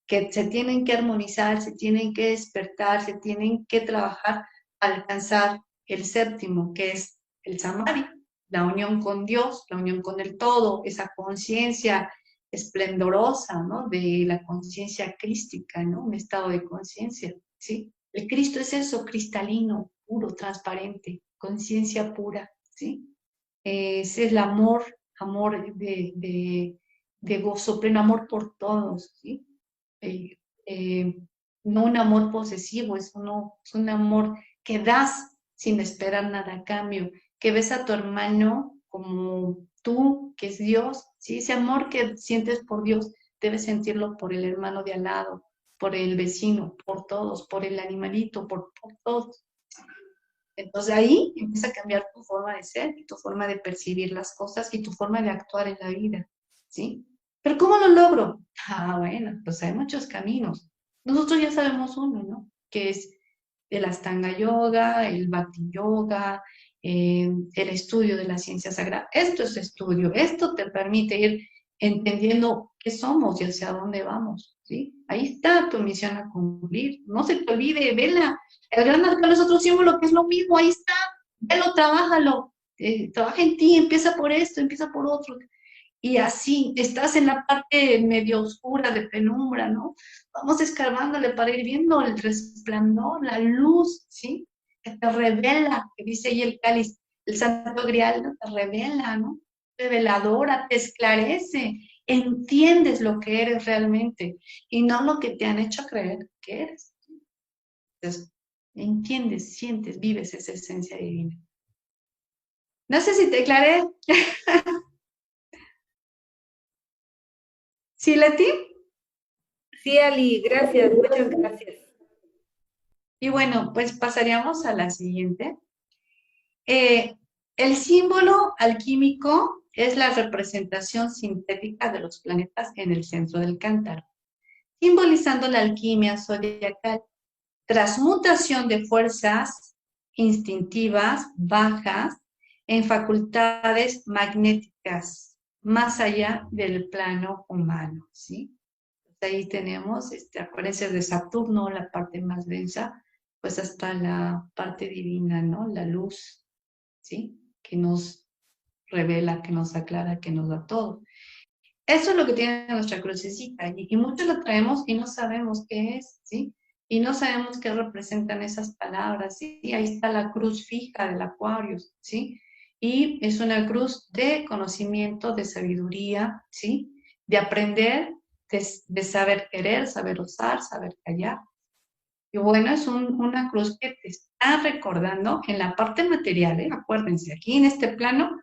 que se tienen que armonizar, se tienen que despertar, se tienen que trabajar para alcanzar el séptimo, que es el samadhi, la unión con Dios, la unión con el todo, esa conciencia esplendorosa, ¿no? De la conciencia crística, ¿no? Un estado de conciencia, ¿sí? El Cristo es eso, cristalino, puro, transparente, conciencia pura, ¿sí? Es el amor de gozo, pleno amor por todos, ¿sí? Eh, eh, no un amor posesivo, es un amor que das sin esperar nada a cambio, que ves a tu hermano como tú, que es Dios, ¿sí? Ese amor que sientes por Dios, debes sentirlo por el hermano de al lado, por el vecino, por todos, por el animalito, por todos. Entonces ahí empieza a cambiar tu forma de ser, y tu forma de percibir las cosas y tu forma de actuar en la vida, ¿sí? Pero ¿cómo lo logro? Bueno, pues hay muchos caminos. Nosotros ya sabemos uno, ¿no? Que es el Astanga Yoga, el Bhakti Yoga, el estudio de la ciencia sagrada. Esto es estudio, esto te permite ir entendiendo qué somos y hacia dónde vamos, ¿sí? Ahí está tu misión a cumplir. No se te olvide, vela. El gran arcano es otro símbolo que es lo mismo, ahí está. Velo, trabájalo. Trabaja en ti, empieza por esto, empieza por otro. Y así, estás en la parte medio oscura de penumbra, ¿no? Vamos escarbándole para ir viendo el resplandor, la luz, ¿sí? Que te revela, que dice ahí el cáliz, el santo grial, ¿no? Te revela, ¿no? Reveladora, te esclarece, entiendes lo que eres realmente y no lo que te han hecho creer que eres. Entonces, entiendes, sientes, vives esa esencia divina. No sé si te aclaré. ¿Sí, Leti? Sí, Ali, gracias, muchas gracias. Y bueno, pues pasaríamos a la siguiente. Eh, el símbolo alquímico es la representación sintética de los planetas en el centro del cántaro, simbolizando la alquimia zodiacal, transmutación de fuerzas instintivas bajas en facultades magnéticas, más allá del plano humano, ¿sí? Ahí tenemos, acuérdense de Saturno, la parte más densa, pues hasta la parte divina, ¿no? La luz, ¿sí? Que nos revela, que nos aclara, que nos da todo. Eso es lo que tiene nuestra crucecita y muchos lo traemos y no sabemos qué es, ¿sí? Y no sabemos qué representan esas palabras, ¿sí? Y ahí está la cruz fija del Acuario, ¿sí? Y es una cruz de conocimiento, de sabiduría, ¿sí? De aprender, de saber querer, saber usar, saber callar. Y bueno, es una cruz que te está recordando en la parte material, ¿eh? Acuérdense, aquí en este plano,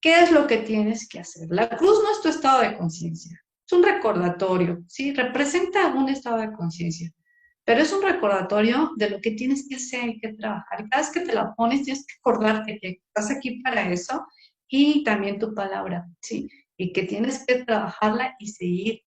¿qué es lo que tienes que hacer? La cruz no es tu estado de conciencia, es un recordatorio, ¿sí? Representa un estado de conciencia, pero es un recordatorio de lo que tienes que hacer y que trabajar. Y cada vez que te la pones, tienes que acordarte que estás aquí para eso y también tu palabra, ¿sí? Y que tienes que trabajarla y seguir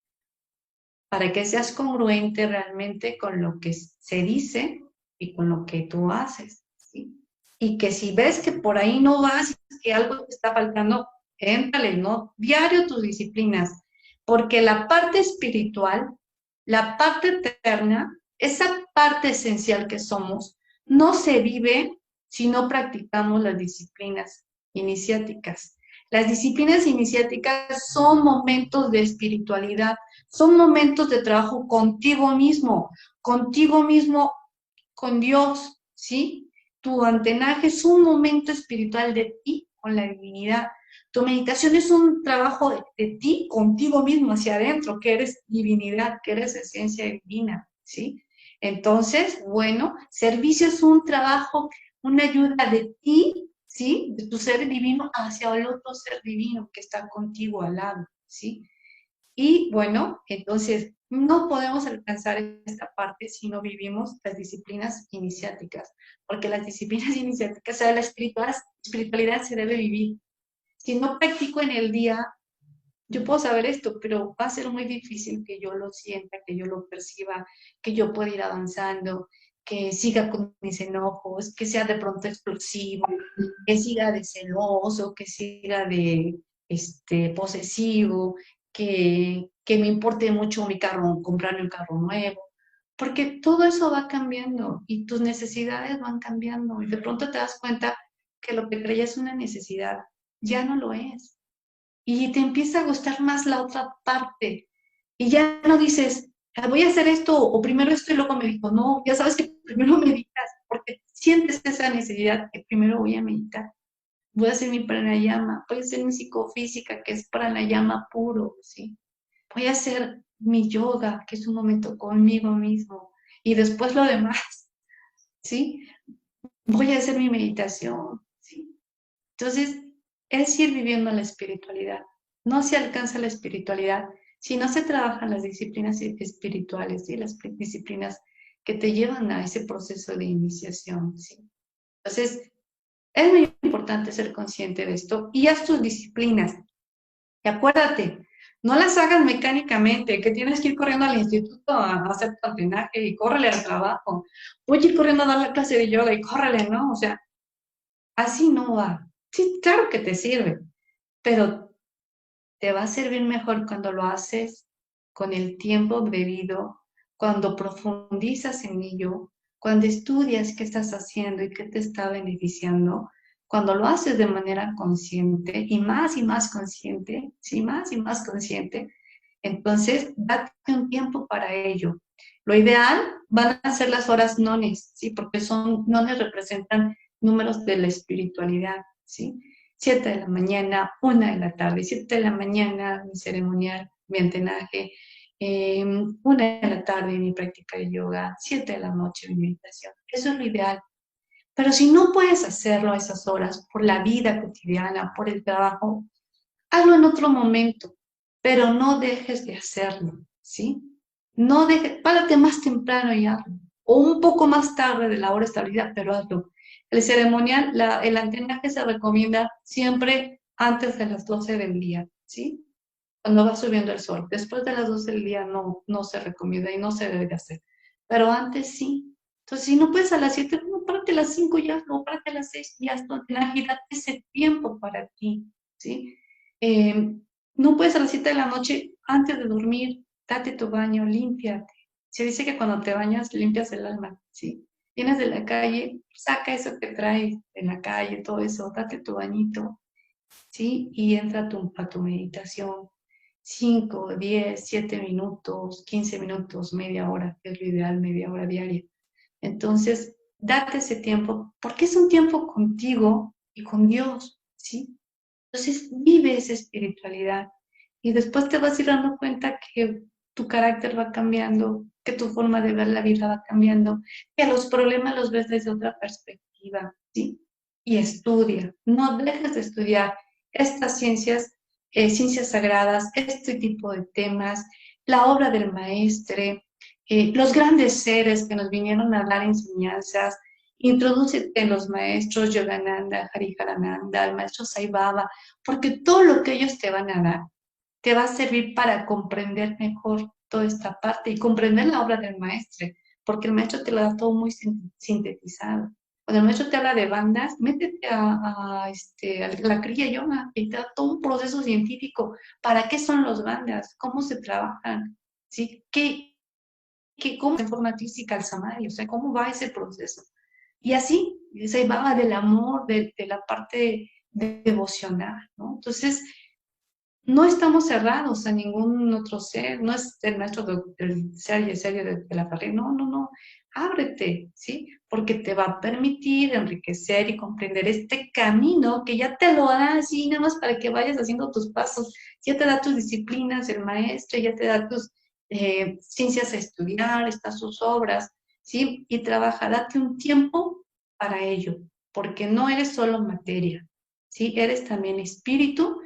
para que seas congruente realmente con lo que se dice y con lo que tú haces, ¿sí? Y que si ves que por ahí no vas, que algo te está faltando, éntrale, ¿no? Diario tus disciplinas, porque la parte espiritual, la parte eterna, esa parte esencial que somos, no se vive si no practicamos las disciplinas iniciáticas. Las disciplinas iniciáticas son momentos de espiritualidad, son momentos de trabajo contigo mismo, con Dios, ¿sí? Tu antenaje es un momento espiritual de ti con la divinidad. Tu meditación es un trabajo de ti contigo mismo hacia adentro, que eres divinidad, que eres esencia divina, ¿sí? Entonces, bueno, servicio es un trabajo, una ayuda de ti, ¿sí? De tu ser divino hacia el otro ser divino que está contigo al lado, ¿sí? Y bueno, entonces no podemos alcanzar esta parte si no vivimos las disciplinas iniciáticas, porque las disciplinas iniciáticas, o sea, la espiritualidad se debe vivir. Si no practico en el día, yo puedo saber esto, pero va a ser muy difícil que yo lo sienta, que yo lo perciba, que yo pueda ir avanzando, que siga con mis enojos, que sea de pronto explosivo, que siga de celoso, que siga de posesivo, que me importe mucho mi carro, comprarme un carro nuevo, porque todo eso va cambiando y tus necesidades van cambiando y de pronto te das cuenta que lo que creías una necesidad ya no lo es y te empieza a gustar más la otra parte. Y ya no dices, "Ah, voy a hacer esto o primero esto y luego medito". No, ya sabes que primero meditas porque sientes esa necesidad que primero voy a meditar. Voy a hacer mi pranayama, voy a hacer mi psicofísica, que es pranayama puro, ¿sí? Voy a hacer mi yoga, que es un momento conmigo mismo. Y después lo demás, ¿sí? Voy a hacer mi meditación, ¿sí? Entonces, es ir viviendo la espiritualidad. No se alcanza la espiritualidad si no se trabajan las disciplinas espirituales y las disciplinas que te llevan a ese proceso de iniciación. ¿Sí? Entonces, es muy importante ser consciente de esto y haz tus disciplinas. Y acuérdate, No las hagas mecánicamente, que tienes que ir corriendo al instituto a hacer tu patinaje y córrele al trabajo. Voy a ir corriendo a dar la clase de yoga y córrele, ¿no? O sea, así no va. Sí, claro que te sirve, pero te va a servir mejor cuando lo haces con el tiempo debido, cuando profundizas en ello, cuando estudias qué estás haciendo y qué te está beneficiando, cuando lo haces de manera consciente y más consciente, sí, más y más consciente, entonces date un tiempo para ello. Lo ideal van a ser las horas nones, ¿sí? Porque son nones representan números de la espiritualidad, ¿sí? 7 de la mañana, 1 de la tarde, 7 de la mañana mi ceremonial, mi antenaje, 1 de la tarde mi práctica de yoga, 7 de la noche mi meditación. Eso es lo ideal. Pero si no puedes hacerlo a esas horas por la vida cotidiana, por el trabajo, hazlo en otro momento, pero no dejes de hacerlo, ¿sí? No dejes, párate más temprano y hazlo, o un poco más tarde de la hora establecida, pero hazlo. El ceremonial, el antenaje se recomienda siempre antes de las 12 del día, ¿sí? Cuando va subiendo el sol. Después de las 12 del día no se recomienda y no se debe de hacer. Pero antes sí. Entonces, si no puedes a las 7, no, párate a las 5 ya, no, párate a las 6 ya, y date ese tiempo para ti, ¿sí? Eh, no puedes a las 7 de la noche, antes de dormir, date tu baño, límpiate. Se dice que cuando te bañas, limpias el alma, ¿sí? Vienes de la calle, saca eso que traes en la calle, todo eso, date tu bañito, ¿sí? Y entra a tu meditación. 5, 10, 7 minutos, 15 minutos, media hora, que es lo ideal, media hora diaria. Entonces, date ese tiempo, porque es un tiempo contigo y con Dios, ¿sí? Entonces, vive esa espiritualidad y después te vas a ir dando cuenta que tu carácter va cambiando, que tu forma de ver la vida va cambiando, que los problemas los ves desde otra perspectiva, ¿sí? Y estudia, no dejes de estudiar estas ciencias, ciencias sagradas, este tipo de temas, la obra del maestre, los grandes seres que nos vinieron a dar enseñanzas. Introdúcete en los maestros Yogananda, Hariharananda, el maestro Sai Baba, porque todo lo que ellos te van a dar te va a servir para comprender mejor toda esta parte y comprender la obra del maestro, porque el maestro te lo da todo muy sintetizado. Cuando el maestro te habla de bandas, métete a la Kriya Yoga y te da todo un proceso científico. ¿Para qué son los bandas? ¿Cómo se trabajan? ¿Sí? ¿Cómo se forma física el samadhi? O sea, ¿cómo va ese proceso? Y así se va del amor, de la parte devocional, ¿no? Entonces, no estamos cerrados a ningún otro ser, no es el maestro del ser y el serio de la Ferrer, no, ábrete, ¿sí? Porque te va a permitir enriquecer y comprender este camino que ya te lo da así, nada más para que vayas haciendo tus pasos, ya te da tus disciplinas, el maestro, ya te da tus ciencias a estudiar, estas sus obras, ¿sí? Y trabaja, date un tiempo para ello, porque no eres solo materia, ¿sí? Eres también espíritu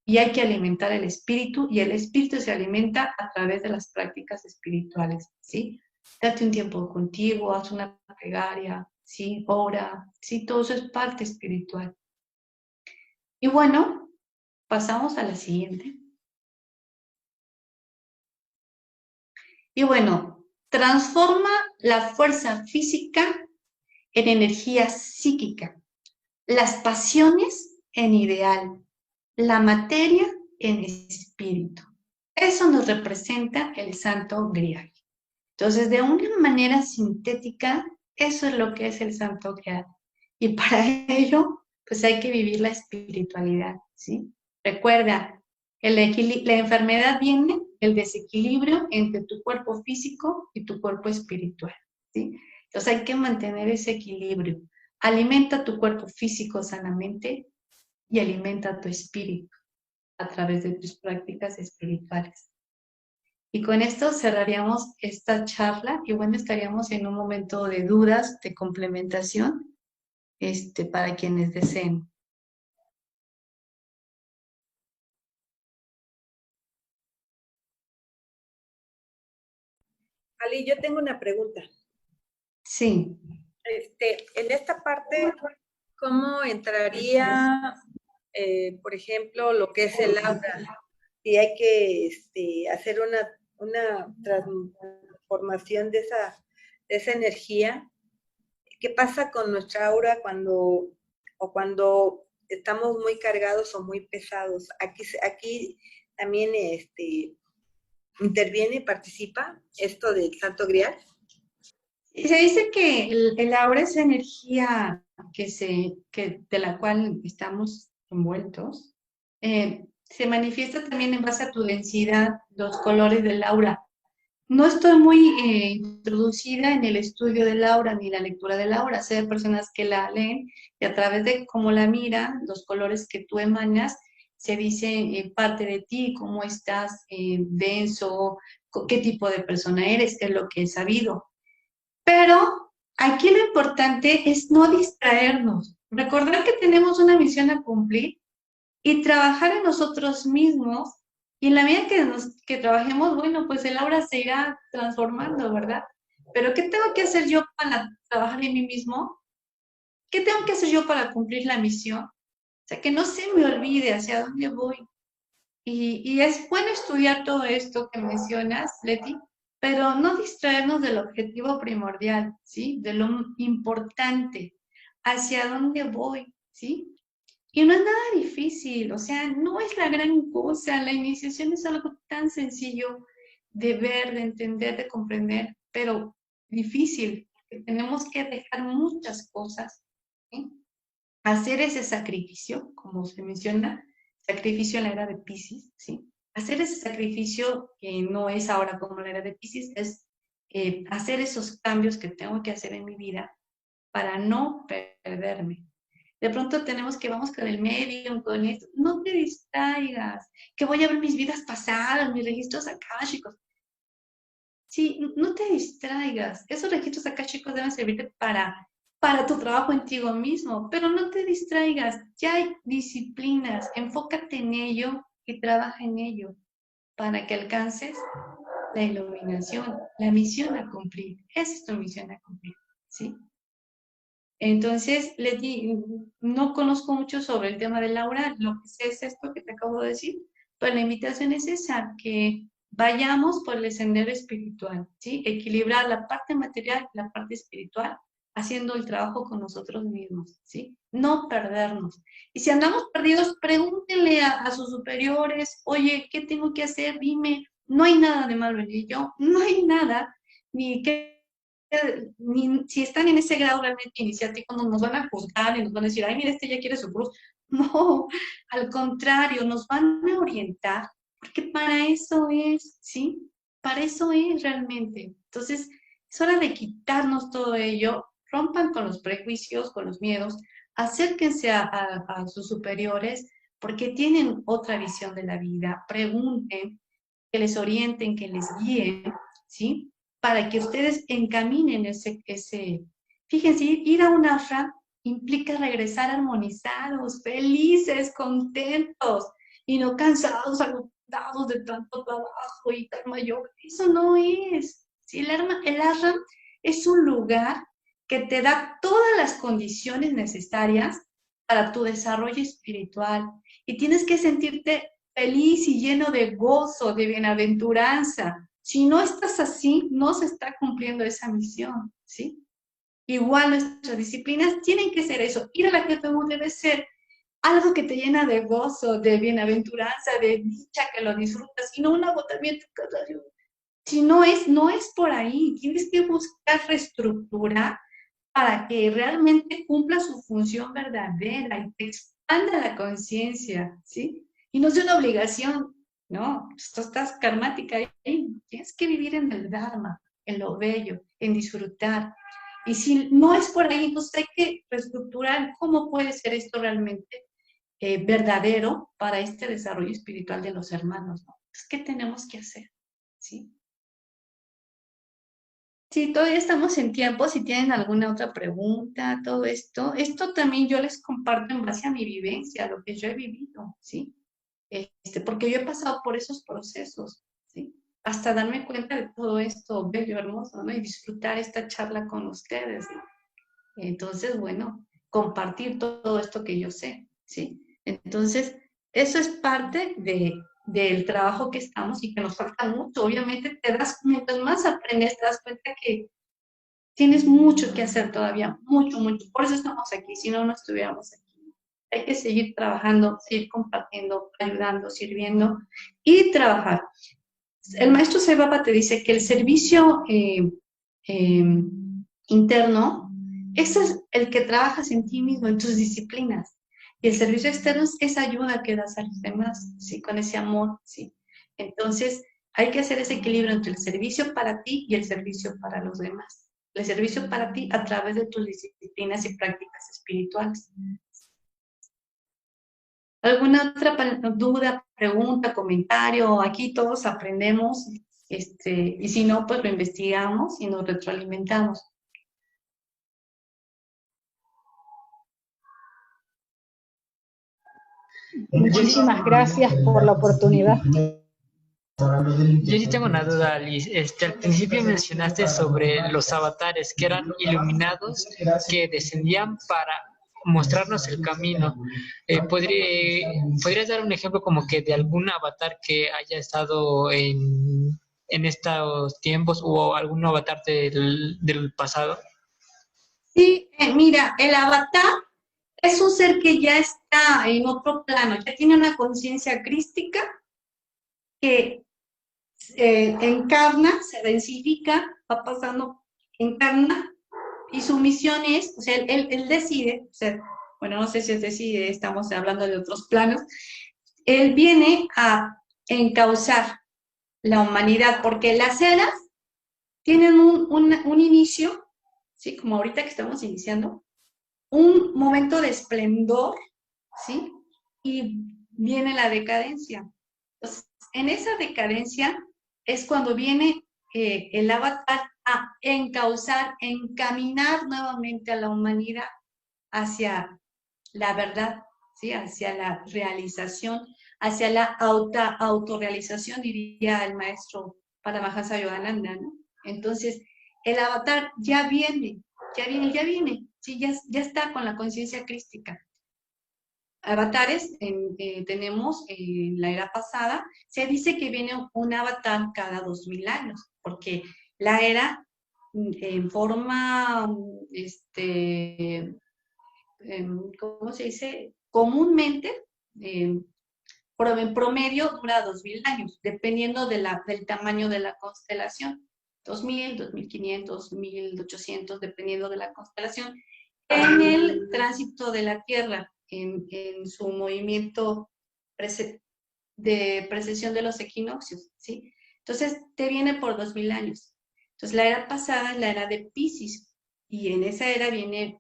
y hay que alimentar el espíritu y el espíritu se alimenta a través de las prácticas espirituales, ¿sí? Date un tiempo contigo, haz una plegaria, ¿sí? Ora, ¿sí? Todo eso es parte espiritual. Y bueno, pasamos a la siguiente. Y bueno, transforma la fuerza física en energía psíquica, las pasiones en ideal, la materia en espíritu. Eso nos representa el Santo Grial. Entonces, de una manera sintética, eso es lo que es el Santo Grial. Y para ello, pues hay que vivir la espiritualidad, ¿sí? Recuerda, la enfermedad viene el desequilibrio entre tu cuerpo físico y tu cuerpo espiritual, ¿sí? Entonces hay que mantener ese equilibrio. Alimenta tu cuerpo físico sanamente y alimenta tu espíritu a través de tus prácticas espirituales. Y con esto cerraríamos esta charla y bueno, estaríamos en un momento de dudas, de complementación, para quienes deseen. Ali, yo tengo una pregunta. Sí. En esta parte, ¿cómo entraría, por ejemplo, lo que es el aura? y hay que hacer una transformación de esa energía. ¿Qué pasa con nuestra aura cuando estamos muy cargados o muy pesados? Aquí también interviene, participa esto del Santo Grial. Y se dice que el aura es energía de la cual estamos envueltos. Se manifiesta también en base a tu densidad, los colores del aura. No estoy muy introducida en el estudio del aura ni la lectura del aura. Sé de personas que la leen y a través de cómo la miran, los colores que tú emanas, se dice parte de ti, cómo estás denso, qué tipo de persona eres, es lo que he sabido. Pero aquí lo importante es no distraernos, recordar que tenemos una misión a cumplir y trabajar en nosotros mismos. Y en la medida que trabajemos, bueno, pues el aura se irá transformando, ¿verdad? Pero ¿qué tengo que hacer yo para trabajar en mí mismo? ¿Qué tengo que hacer yo para cumplir la misión? O sea, que no se me olvide hacia dónde voy. Y es bueno estudiar todo esto que mencionas, Leti, pero no distraernos del objetivo primordial, ¿sí? De lo importante, hacia dónde voy, ¿sí? Y no es nada difícil, o sea, no es la gran cosa. La iniciación es algo tan sencillo de ver, de entender, de comprender, pero difícil, que tenemos que dejar muchas cosas, ¿sí? Hacer ese sacrificio, como se menciona, sacrificio en la era de Piscis, ¿sí? Hacer ese sacrificio que no es ahora como la era de Piscis, es hacer esos cambios que tengo que hacer en mi vida para no perderme. De pronto tenemos que vamos con el medium, con esto. No te distraigas, que voy a ver mis vidas pasadas, mis registros akáshicos. Sí, no te distraigas. Esos registros akáshicos deben servirte para tu trabajo en ti mismo, pero no te distraigas. Ya hay disciplinas, enfócate en ello y trabaja en ello para que alcances la iluminación, la misión a cumplir. Esa es tu misión a cumplir, ¿sí? Entonces, Leti, no conozco mucho sobre el tema del aura, lo que sé es esto que te acabo de decir, pero la invitación es esa, que vayamos por el sendero espiritual, ¿sí? Equilibrar la parte material y la parte espiritual, haciendo el trabajo con nosotros mismos, ¿sí? No perdernos. Y si andamos perdidos, pregúntenle a sus superiores, oye, ¿qué tengo que hacer? Dime, no hay nada de malo en ello, no hay nada, ni que ni, si están en ese grado realmente iniciático, no nos van a juzgar y nos van a decir, ay, mira, este ya quiere su cruz. No, al contrario, nos van a orientar, porque para eso es, ¿sí? Para eso es realmente. Entonces, es hora de quitarnos todo ello, rompan con los prejuicios, con los miedos, acérquense a sus superiores, porque tienen otra visión de la vida, pregunten, que les orienten, que les guíen, ¿sí? Para que ustedes encaminen fíjense, ir a un ashram implica regresar armonizados, felices, contentos y no cansados, agotados de tanto trabajo y karma yoga. Eso no es. ¿Sí? El ashram es un lugar que te da todas las condiciones necesarias para tu desarrollo espiritual y tienes que sentirte feliz y lleno de gozo, de bienaventuranza. Si no estás así, no se está cumpliendo esa misión, ¿sí? Igual nuestras disciplinas tienen que ser eso. Ir a la jefe debe ser algo que te llena de gozo, de bienaventuranza, de dicha, que lo disfrutas, y no un agotamiento cada día. Si no es por ahí, tienes que buscar reestructurar para que realmente cumpla su función verdadera y te expanda la conciencia, ¿sí? Y no es una obligación, ¿no? Tú estás karmática ahí, tienes que vivir en el Dharma, en lo bello, en disfrutar. Y si no es por ahí, entonces hay que reestructurar cómo puede ser esto realmente verdadero para este desarrollo espiritual de los hermanos, ¿no? Entonces, ¿qué tenemos que hacer? ¿Sí? Sí, todavía estamos en tiempo. Si tienen alguna otra pregunta, todo esto también yo les comparto en base a mi vivencia, lo que yo he vivido, ¿sí? Porque yo he pasado por esos procesos, ¿sí? Hasta darme cuenta de todo esto bello, hermoso, ¿no? Y disfrutar esta charla con ustedes, ¿no? Entonces, bueno, compartir todo esto que yo sé, ¿sí? Entonces, eso es parte del trabajo que estamos y que nos falta mucho. Obviamente mientras más aprendes, te das cuenta que tienes mucho que hacer todavía, mucho, mucho. Por eso estamos aquí, si no, no estuviéramos aquí. Hay que seguir trabajando, seguir compartiendo, ayudando, sirviendo y trabajar. El maestro Sai Baba te dice que el servicio eh, interno, ese es el que trabajas en ti mismo, en tus disciplinas. Y el servicio externo es esa ayuda que das a los demás, ¿sí? Con ese amor, ¿sí? Entonces, hay que hacer ese equilibrio entre el servicio para ti y el servicio para los demás. El servicio para ti a través de tus disciplinas y prácticas espirituales. ¿Alguna otra duda, pregunta, comentario? Aquí todos aprendemos, y si no, pues lo investigamos y nos retroalimentamos. Muchísimas gracias por la oportunidad. Yo sí tengo una duda, Liz. Al principio mencionaste sobre los avatares que eran iluminados, que descendían para mostrarnos el camino. ¿Podrías dar un ejemplo como que de algún avatar que haya estado en estos tiempos o algún avatar del pasado? Sí, mira, el avatar es un ser que ya está en otro plano, ya tiene una conciencia crística que encarna, se densifica, va pasando, encarna, y su misión es, o sea, él decide, o sea, bueno, no sé si él decide, estamos hablando de otros planos, él viene a encauzar la humanidad, porque las eras tienen un inicio, ¿sí? Como ahorita que estamos iniciando, un momento de esplendor, ¿sí? Y viene la decadencia. Entonces, en esa decadencia es cuando viene el avatar a encauzar, encaminar nuevamente a la humanidad hacia la verdad, ¿sí? Hacia la realización, hacia la autorrealización, diría el maestro Paramahansa Yogananda, ¿no? Entonces, el avatar ya viene, sí, ya está con la conciencia crística. Avatares tenemos en la era pasada, se dice que viene un avatar cada 2000 años, porque la era en forma, ¿cómo se dice? Comúnmente, en promedio dura 2000 años, dependiendo del tamaño de la constelación. 2000, 2500, 1800, dependiendo de la constelación. En el tránsito de la Tierra, en su movimiento de precesión de los equinoccios, ¿sí? Entonces, te viene por 2000 años. Entonces, la era pasada es la era de Piscis, y en esa era viene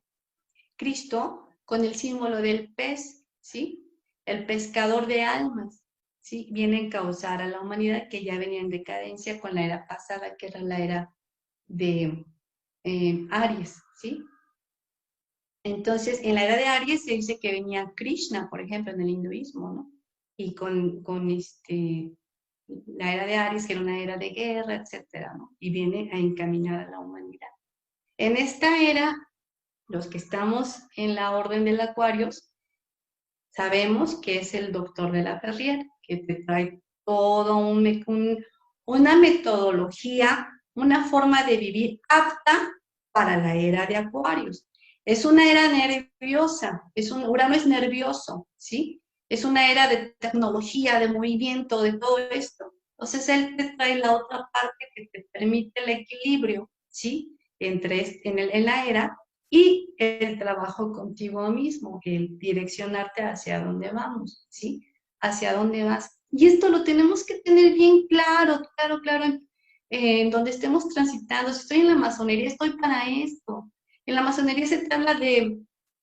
Cristo con el símbolo del pez, ¿sí? El pescador de almas, ¿sí? Viene a encauzar a la humanidad que ya venía en decadencia con la era pasada, que era la era de Aries, ¿sí? Entonces, en la era de Aries se dice que venía Krishna, por ejemplo, en el hinduismo, ¿no? Y con la era de Aries, que era una era de guerra, etcétera, ¿no? Y viene a encaminar a la humanidad. En esta era, los que estamos en la orden del Acuarios, sabemos que es el doctor de la Ferrier, que te trae todo una metodología, una forma de vivir apta para la era de Acuarios. Es una era nerviosa, Urano es nervioso, ¿sí? Es una era de tecnología, de movimiento, de todo esto. Entonces él te trae la otra parte que te permite el equilibrio, ¿sí? En la era y el trabajo contigo mismo, el direccionarte hacia dónde vamos, ¿sí? Hacia dónde vas. Y esto lo tenemos que tener bien claro, claro, en donde estemos transitando. Si estoy en la masonería, estoy para esto. En la masonería se te habla de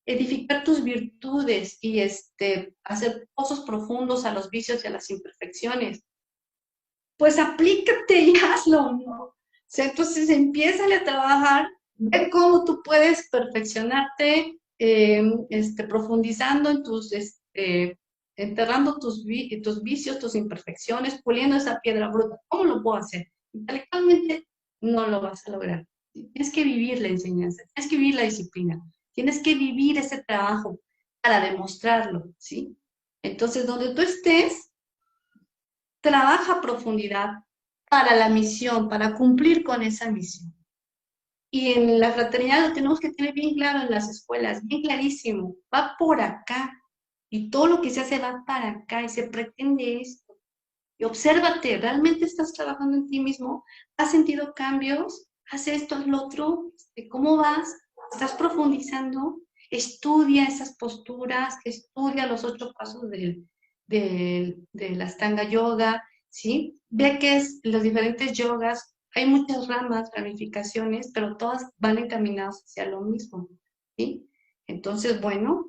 edificar tus virtudes y hacer pozos profundos a los vicios y a las imperfecciones. Pues aplícate y hazlo, ¿no? O sea, entonces empieza a trabajar, ve cómo tú puedes perfeccionarte, profundizando en enterrando tus vicios, tus imperfecciones, puliendo esa piedra bruta. ¿Cómo lo puedo hacer? Intelectualmente no lo vas a lograr. Tienes que vivir la enseñanza, tienes que vivir la disciplina, tienes que vivir ese trabajo para demostrarlo, ¿sí? Entonces, donde tú estés, trabaja a profundidad para la misión, para cumplir con esa misión. Y en la fraternidad lo tenemos que tener bien claro en las escuelas, bien clarísimo, va por acá. Y todo lo que se hace va para acá y se pretende esto. Y obsérvate, ¿realmente estás trabajando en ti mismo? ¿Has sentido cambios? ¿Haz esto, haz lo otro? ¿Cómo vas? ¿Estás profundizando? Estudia esas posturas, estudia los 8 pasos de la Ashtanga Yoga, ¿sí? Ve qué es los diferentes yogas. Hay muchas ramas, ramificaciones, pero todas van encaminadas hacia lo mismo, ¿sí? Entonces, bueno,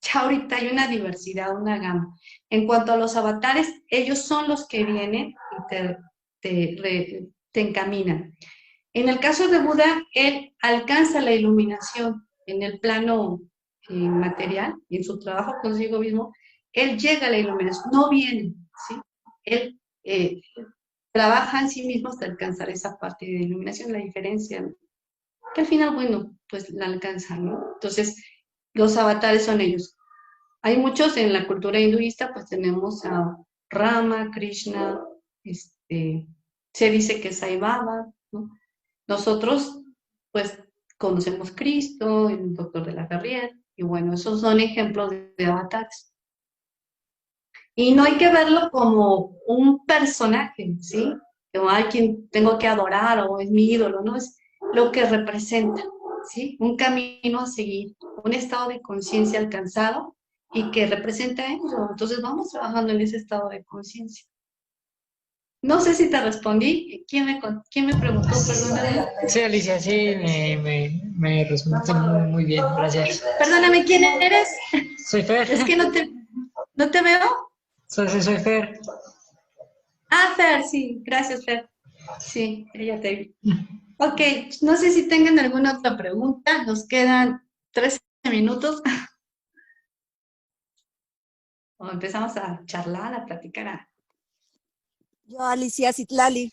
ya ahorita hay una diversidad, una gama. En cuanto a los avatares, ellos son los que vienen y te encaminan. En el caso de Buda, él alcanza la iluminación en el plano material y en su trabajo consigo mismo, él llega a la iluminación, no viene, ¿sí? Él trabaja en sí mismo hasta alcanzar esa parte de iluminación, la diferencia, ¿no? Que al final, bueno, pues la alcanzan, ¿no? Entonces, los avatares son ellos. Hay muchos en la cultura hinduista, pues tenemos a Rama, Krishna, se dice que es Sai Baba, ¿no? Nosotros, pues, conocemos Cristo, el Doctor de la Ferrier, y bueno, esos son ejemplos de avatares. Y no hay que verlo como un personaje, ¿sí? Como alguien tengo que adorar o es mi ídolo, ¿no? Es lo que representa, ¿sí? Un camino a seguir, un estado de conciencia alcanzado y que representa eso. Entonces vamos trabajando en ese estado de conciencia. No sé si te respondí. ¿Quién me preguntó? Perdóname. Sí, Alicia, sí, me respondiste muy, muy bien, gracias. Perdóname, ¿quién eres? Soy Fer. Es que no te veo. Soy Fer. Ah, Fer, sí. Gracias, Fer. Sí, ya te vi. Ok, no sé si tengan alguna otra pregunta. Nos quedan 13 minutos. O empezamos a charlar, a platicar. Yo, Alicia Citlali.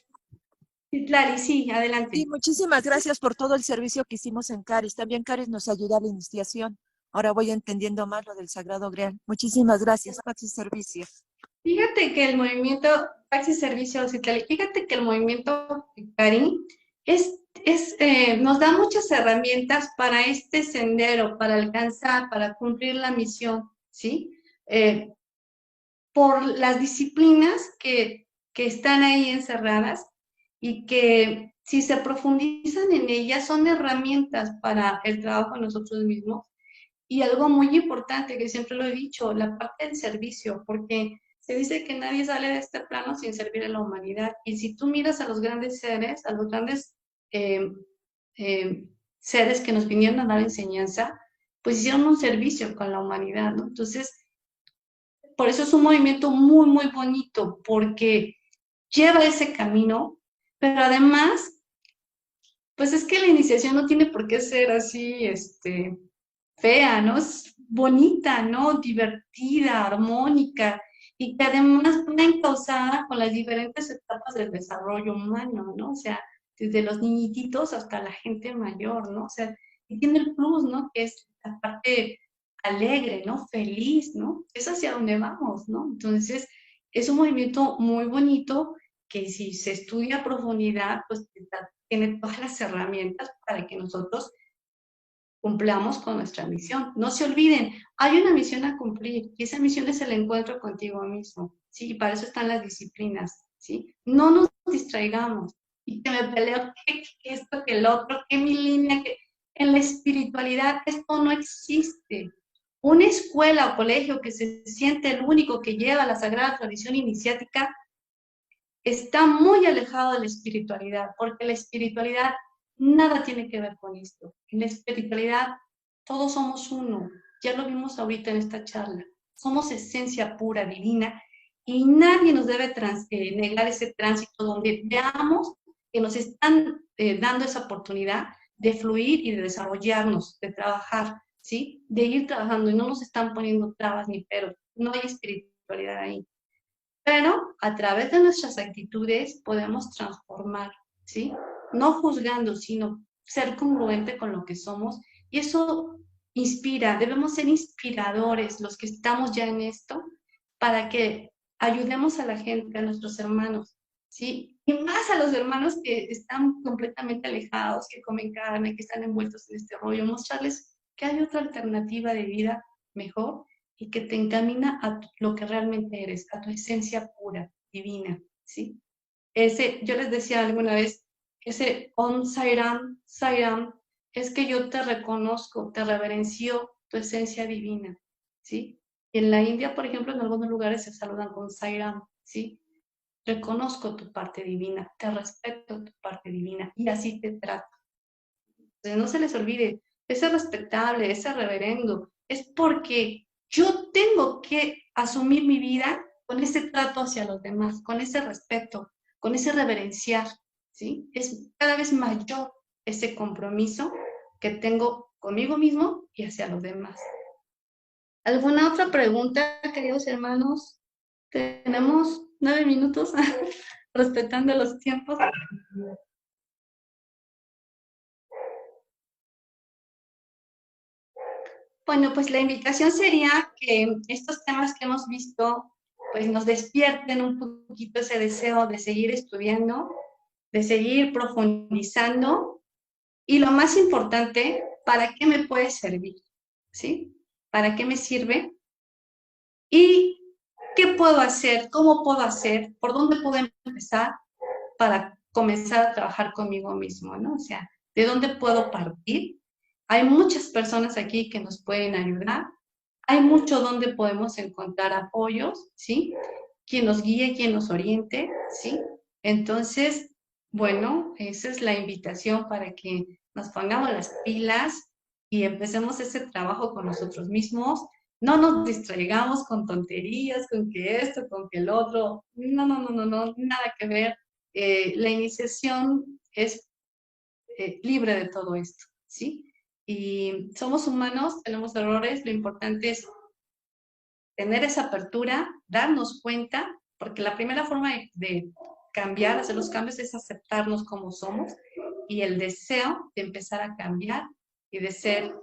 Citlali, sí, Sí, adelante. muchísimas gracias por todo el servicio que hicimos en Caris. También Caris nos ayuda a la iniciación. Ahora voy entendiendo más lo del Sagrado Grial. Muchísimas gracias, Paxi Servicio. Fíjate que el movimiento Taxi Servicio Citlali, fíjate que el movimiento Cari nos da muchas herramientas para este sendero, para alcanzar, para cumplir la misión, ¿sí? Por las disciplinas que están ahí encerradas y que si se profundizan en ellas son herramientas para el trabajo de nosotros mismos. Y algo muy importante que siempre lo he dicho, la parte del servicio, porque se dice que nadie sale de este plano sin servir a la humanidad. Y si tú miras a los grandes seres, a los grandes seres que nos vinieron a dar enseñanza, pues hicieron un servicio con la humanidad, ¿no? Entonces, por eso es un movimiento muy, muy bonito, porque lleva ese camino, pero además, pues es que la iniciación no tiene por qué ser así, fea, ¿no? Es bonita, ¿no? Divertida, armónica, y que además va encauzada con las diferentes etapas del desarrollo humano, ¿no? O sea, desde los niñititos hasta la gente mayor, ¿no? O sea, y tiene el plus, ¿no? Que es la parte alegre, ¿no? Feliz, ¿no? Es hacia donde vamos, ¿no? Entonces, es un movimiento muy bonito que si se estudia a profundidad, pues tiene todas las herramientas para que nosotros cumplamos con nuestra misión. No se olviden, hay una misión a cumplir y esa misión es el encuentro contigo mismo, ¿sí? Y para eso están las disciplinas, ¿sí? No nos distraigamos y que me peleo que esto, que el otro, que mi línea, que en la espiritualidad esto no existe. Una escuela o colegio que se siente el único que lleva la sagrada tradición iniciática está muy alejado de la espiritualidad, porque la espiritualidad nada tiene que ver con esto. En la espiritualidad todos somos uno, ya lo vimos ahorita en esta charla. Somos esencia pura, divina, y nadie nos debe negar ese tránsito donde veamos que nos están dando esa oportunidad de fluir y de desarrollarnos, de trabajar, ¿sí? De ir trabajando y no nos están poniendo trabas ni peros. No hay espiritualidad ahí. Pero a través de nuestras actitudes podemos transformar, ¿sí? No juzgando, sino ser congruente con lo que somos. Y eso inspira, debemos ser inspiradores los que estamos ya en esto, para que ayudemos a la gente, a nuestros hermanos, ¿sí? Y más a los hermanos que están completamente alejados, que comen carne, que están envueltos en este rollo, mostrarles que hay otra alternativa de vida mejor y que te encamina a lo que realmente eres, a tu esencia pura, divina, ¿sí? Yo les decía alguna vez, ese Om Sairam, Sairam, es que yo te reconozco, te reverencio tu esencia divina, ¿sí? Y en la India, por ejemplo, en algunos lugares se saludan con Sairam, ¿sí? Reconozco tu parte divina, te respeto tu parte divina y así te trato. Entonces, no se les olvide, ese respetable, ese reverendo, es porque yo tengo que asumir mi vida con ese trato hacia los demás, con ese respeto, con ese reverenciar, ¿sí? Es cada vez mayor ese compromiso que tengo conmigo mismo y hacia los demás. ¿Alguna otra pregunta, queridos hermanos? Tenemos 9 minutos, respetando los tiempos. Bueno, pues la invitación sería que estos temas que hemos visto, pues nos despierten un poquito ese deseo de seguir estudiando, de seguir profundizando y lo más importante, ¿para qué me puede servir? ¿Sí? ¿Para qué me sirve? ¿Y qué puedo hacer? ¿Cómo puedo hacer? ¿Por dónde puedo empezar para comenzar a trabajar conmigo mismo, ¿no? O sea, ¿de dónde puedo partir? Hay muchas personas aquí que nos pueden ayudar. Hay mucho donde podemos encontrar apoyos, ¿sí? Quien nos guíe, quien nos oriente, ¿sí? Entonces, bueno, esa es la invitación para que nos pongamos las pilas y empecemos ese trabajo con nosotros mismos. No nos distraigamos con tonterías, con que esto, con que el otro. No, no, no, no, no, nada que ver. La iniciación es libre de todo esto, ¿sí? Y somos humanos, tenemos errores, lo importante es tener esa apertura, darnos cuenta, porque la primera forma de cambiar, hacer los cambios es aceptarnos como somos y el deseo de empezar a cambiar y de ser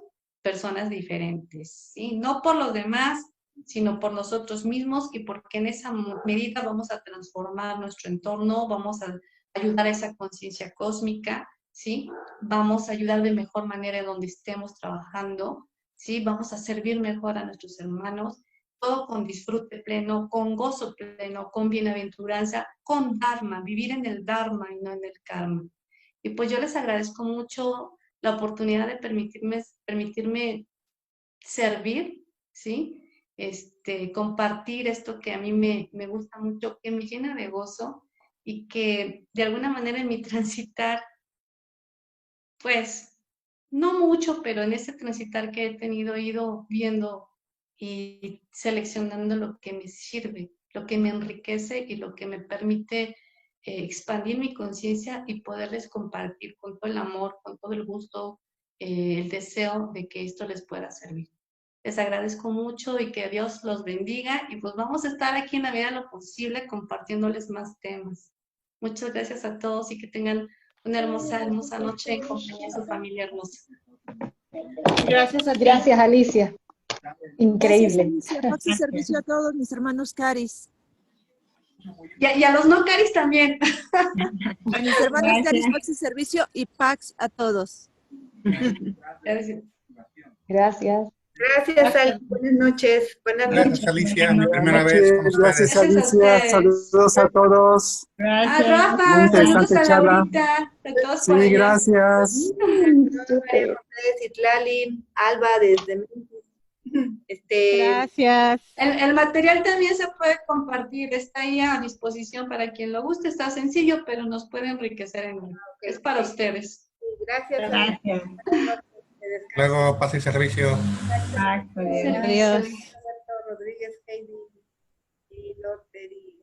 personas diferentes, ¿sí? No por los demás, sino por nosotros mismos y porque en esa medida vamos a transformar nuestro entorno, vamos a ayudar a esa conciencia cósmica, ¿sí? Vamos a ayudar de mejor manera en donde estemos trabajando, ¿sí? Vamos a servir mejor a nuestros hermanos, todo con disfrute pleno, con gozo pleno, con bienaventuranza, con Dharma, vivir en el Dharma y no en el Karma. Y pues yo les agradezco mucho la oportunidad de permitirme servir, ¿sí? Compartir esto que a mí me gusta mucho, que me llena de gozo y que de alguna manera en mi transitar, pues, no mucho, pero en ese transitar que he tenido, he ido viendo y seleccionando lo que me sirve, lo que me enriquece y lo que me permite expandir mi conciencia y poderles compartir con todo el amor, con todo el gusto, el deseo de que esto les pueda servir. Les agradezco mucho y que Dios los bendiga y pues vamos a estar aquí en la medida de lo posible compartiéndoles más temas. Muchas gracias a todos y que tengan una hermosa, hermosa noche en compañía de su familia hermosa. Gracias a ti. Gracias, Alicia. Increíble. Gracias, Alicia. Pax y servicio a todos mis hermanos Caris. Y a los no Caris también. A mis hermanos Caris, Pax y servicio y Pax a todos. Gracias. Gracias. Gracias, Ali. Buenas noches. Buenas noches. Gracias, Alicia. Mi primera vez con ustedes. Gracias, Alicia. Saludos a todos. A Rafa, Muy interesante saludos a charla. Laurita. A todos por Sí, allá. gracias. María José Citlali, Alba desde México. Gracias. El material también se puede compartir, está ahí a disposición para quien lo guste, está sencillo, pero nos puede enriquecer en él. Es para ustedes. Gracias. Gracias. Luego pase y servicio. Adiós. Rodríguez, Heidi y Lord Teddy.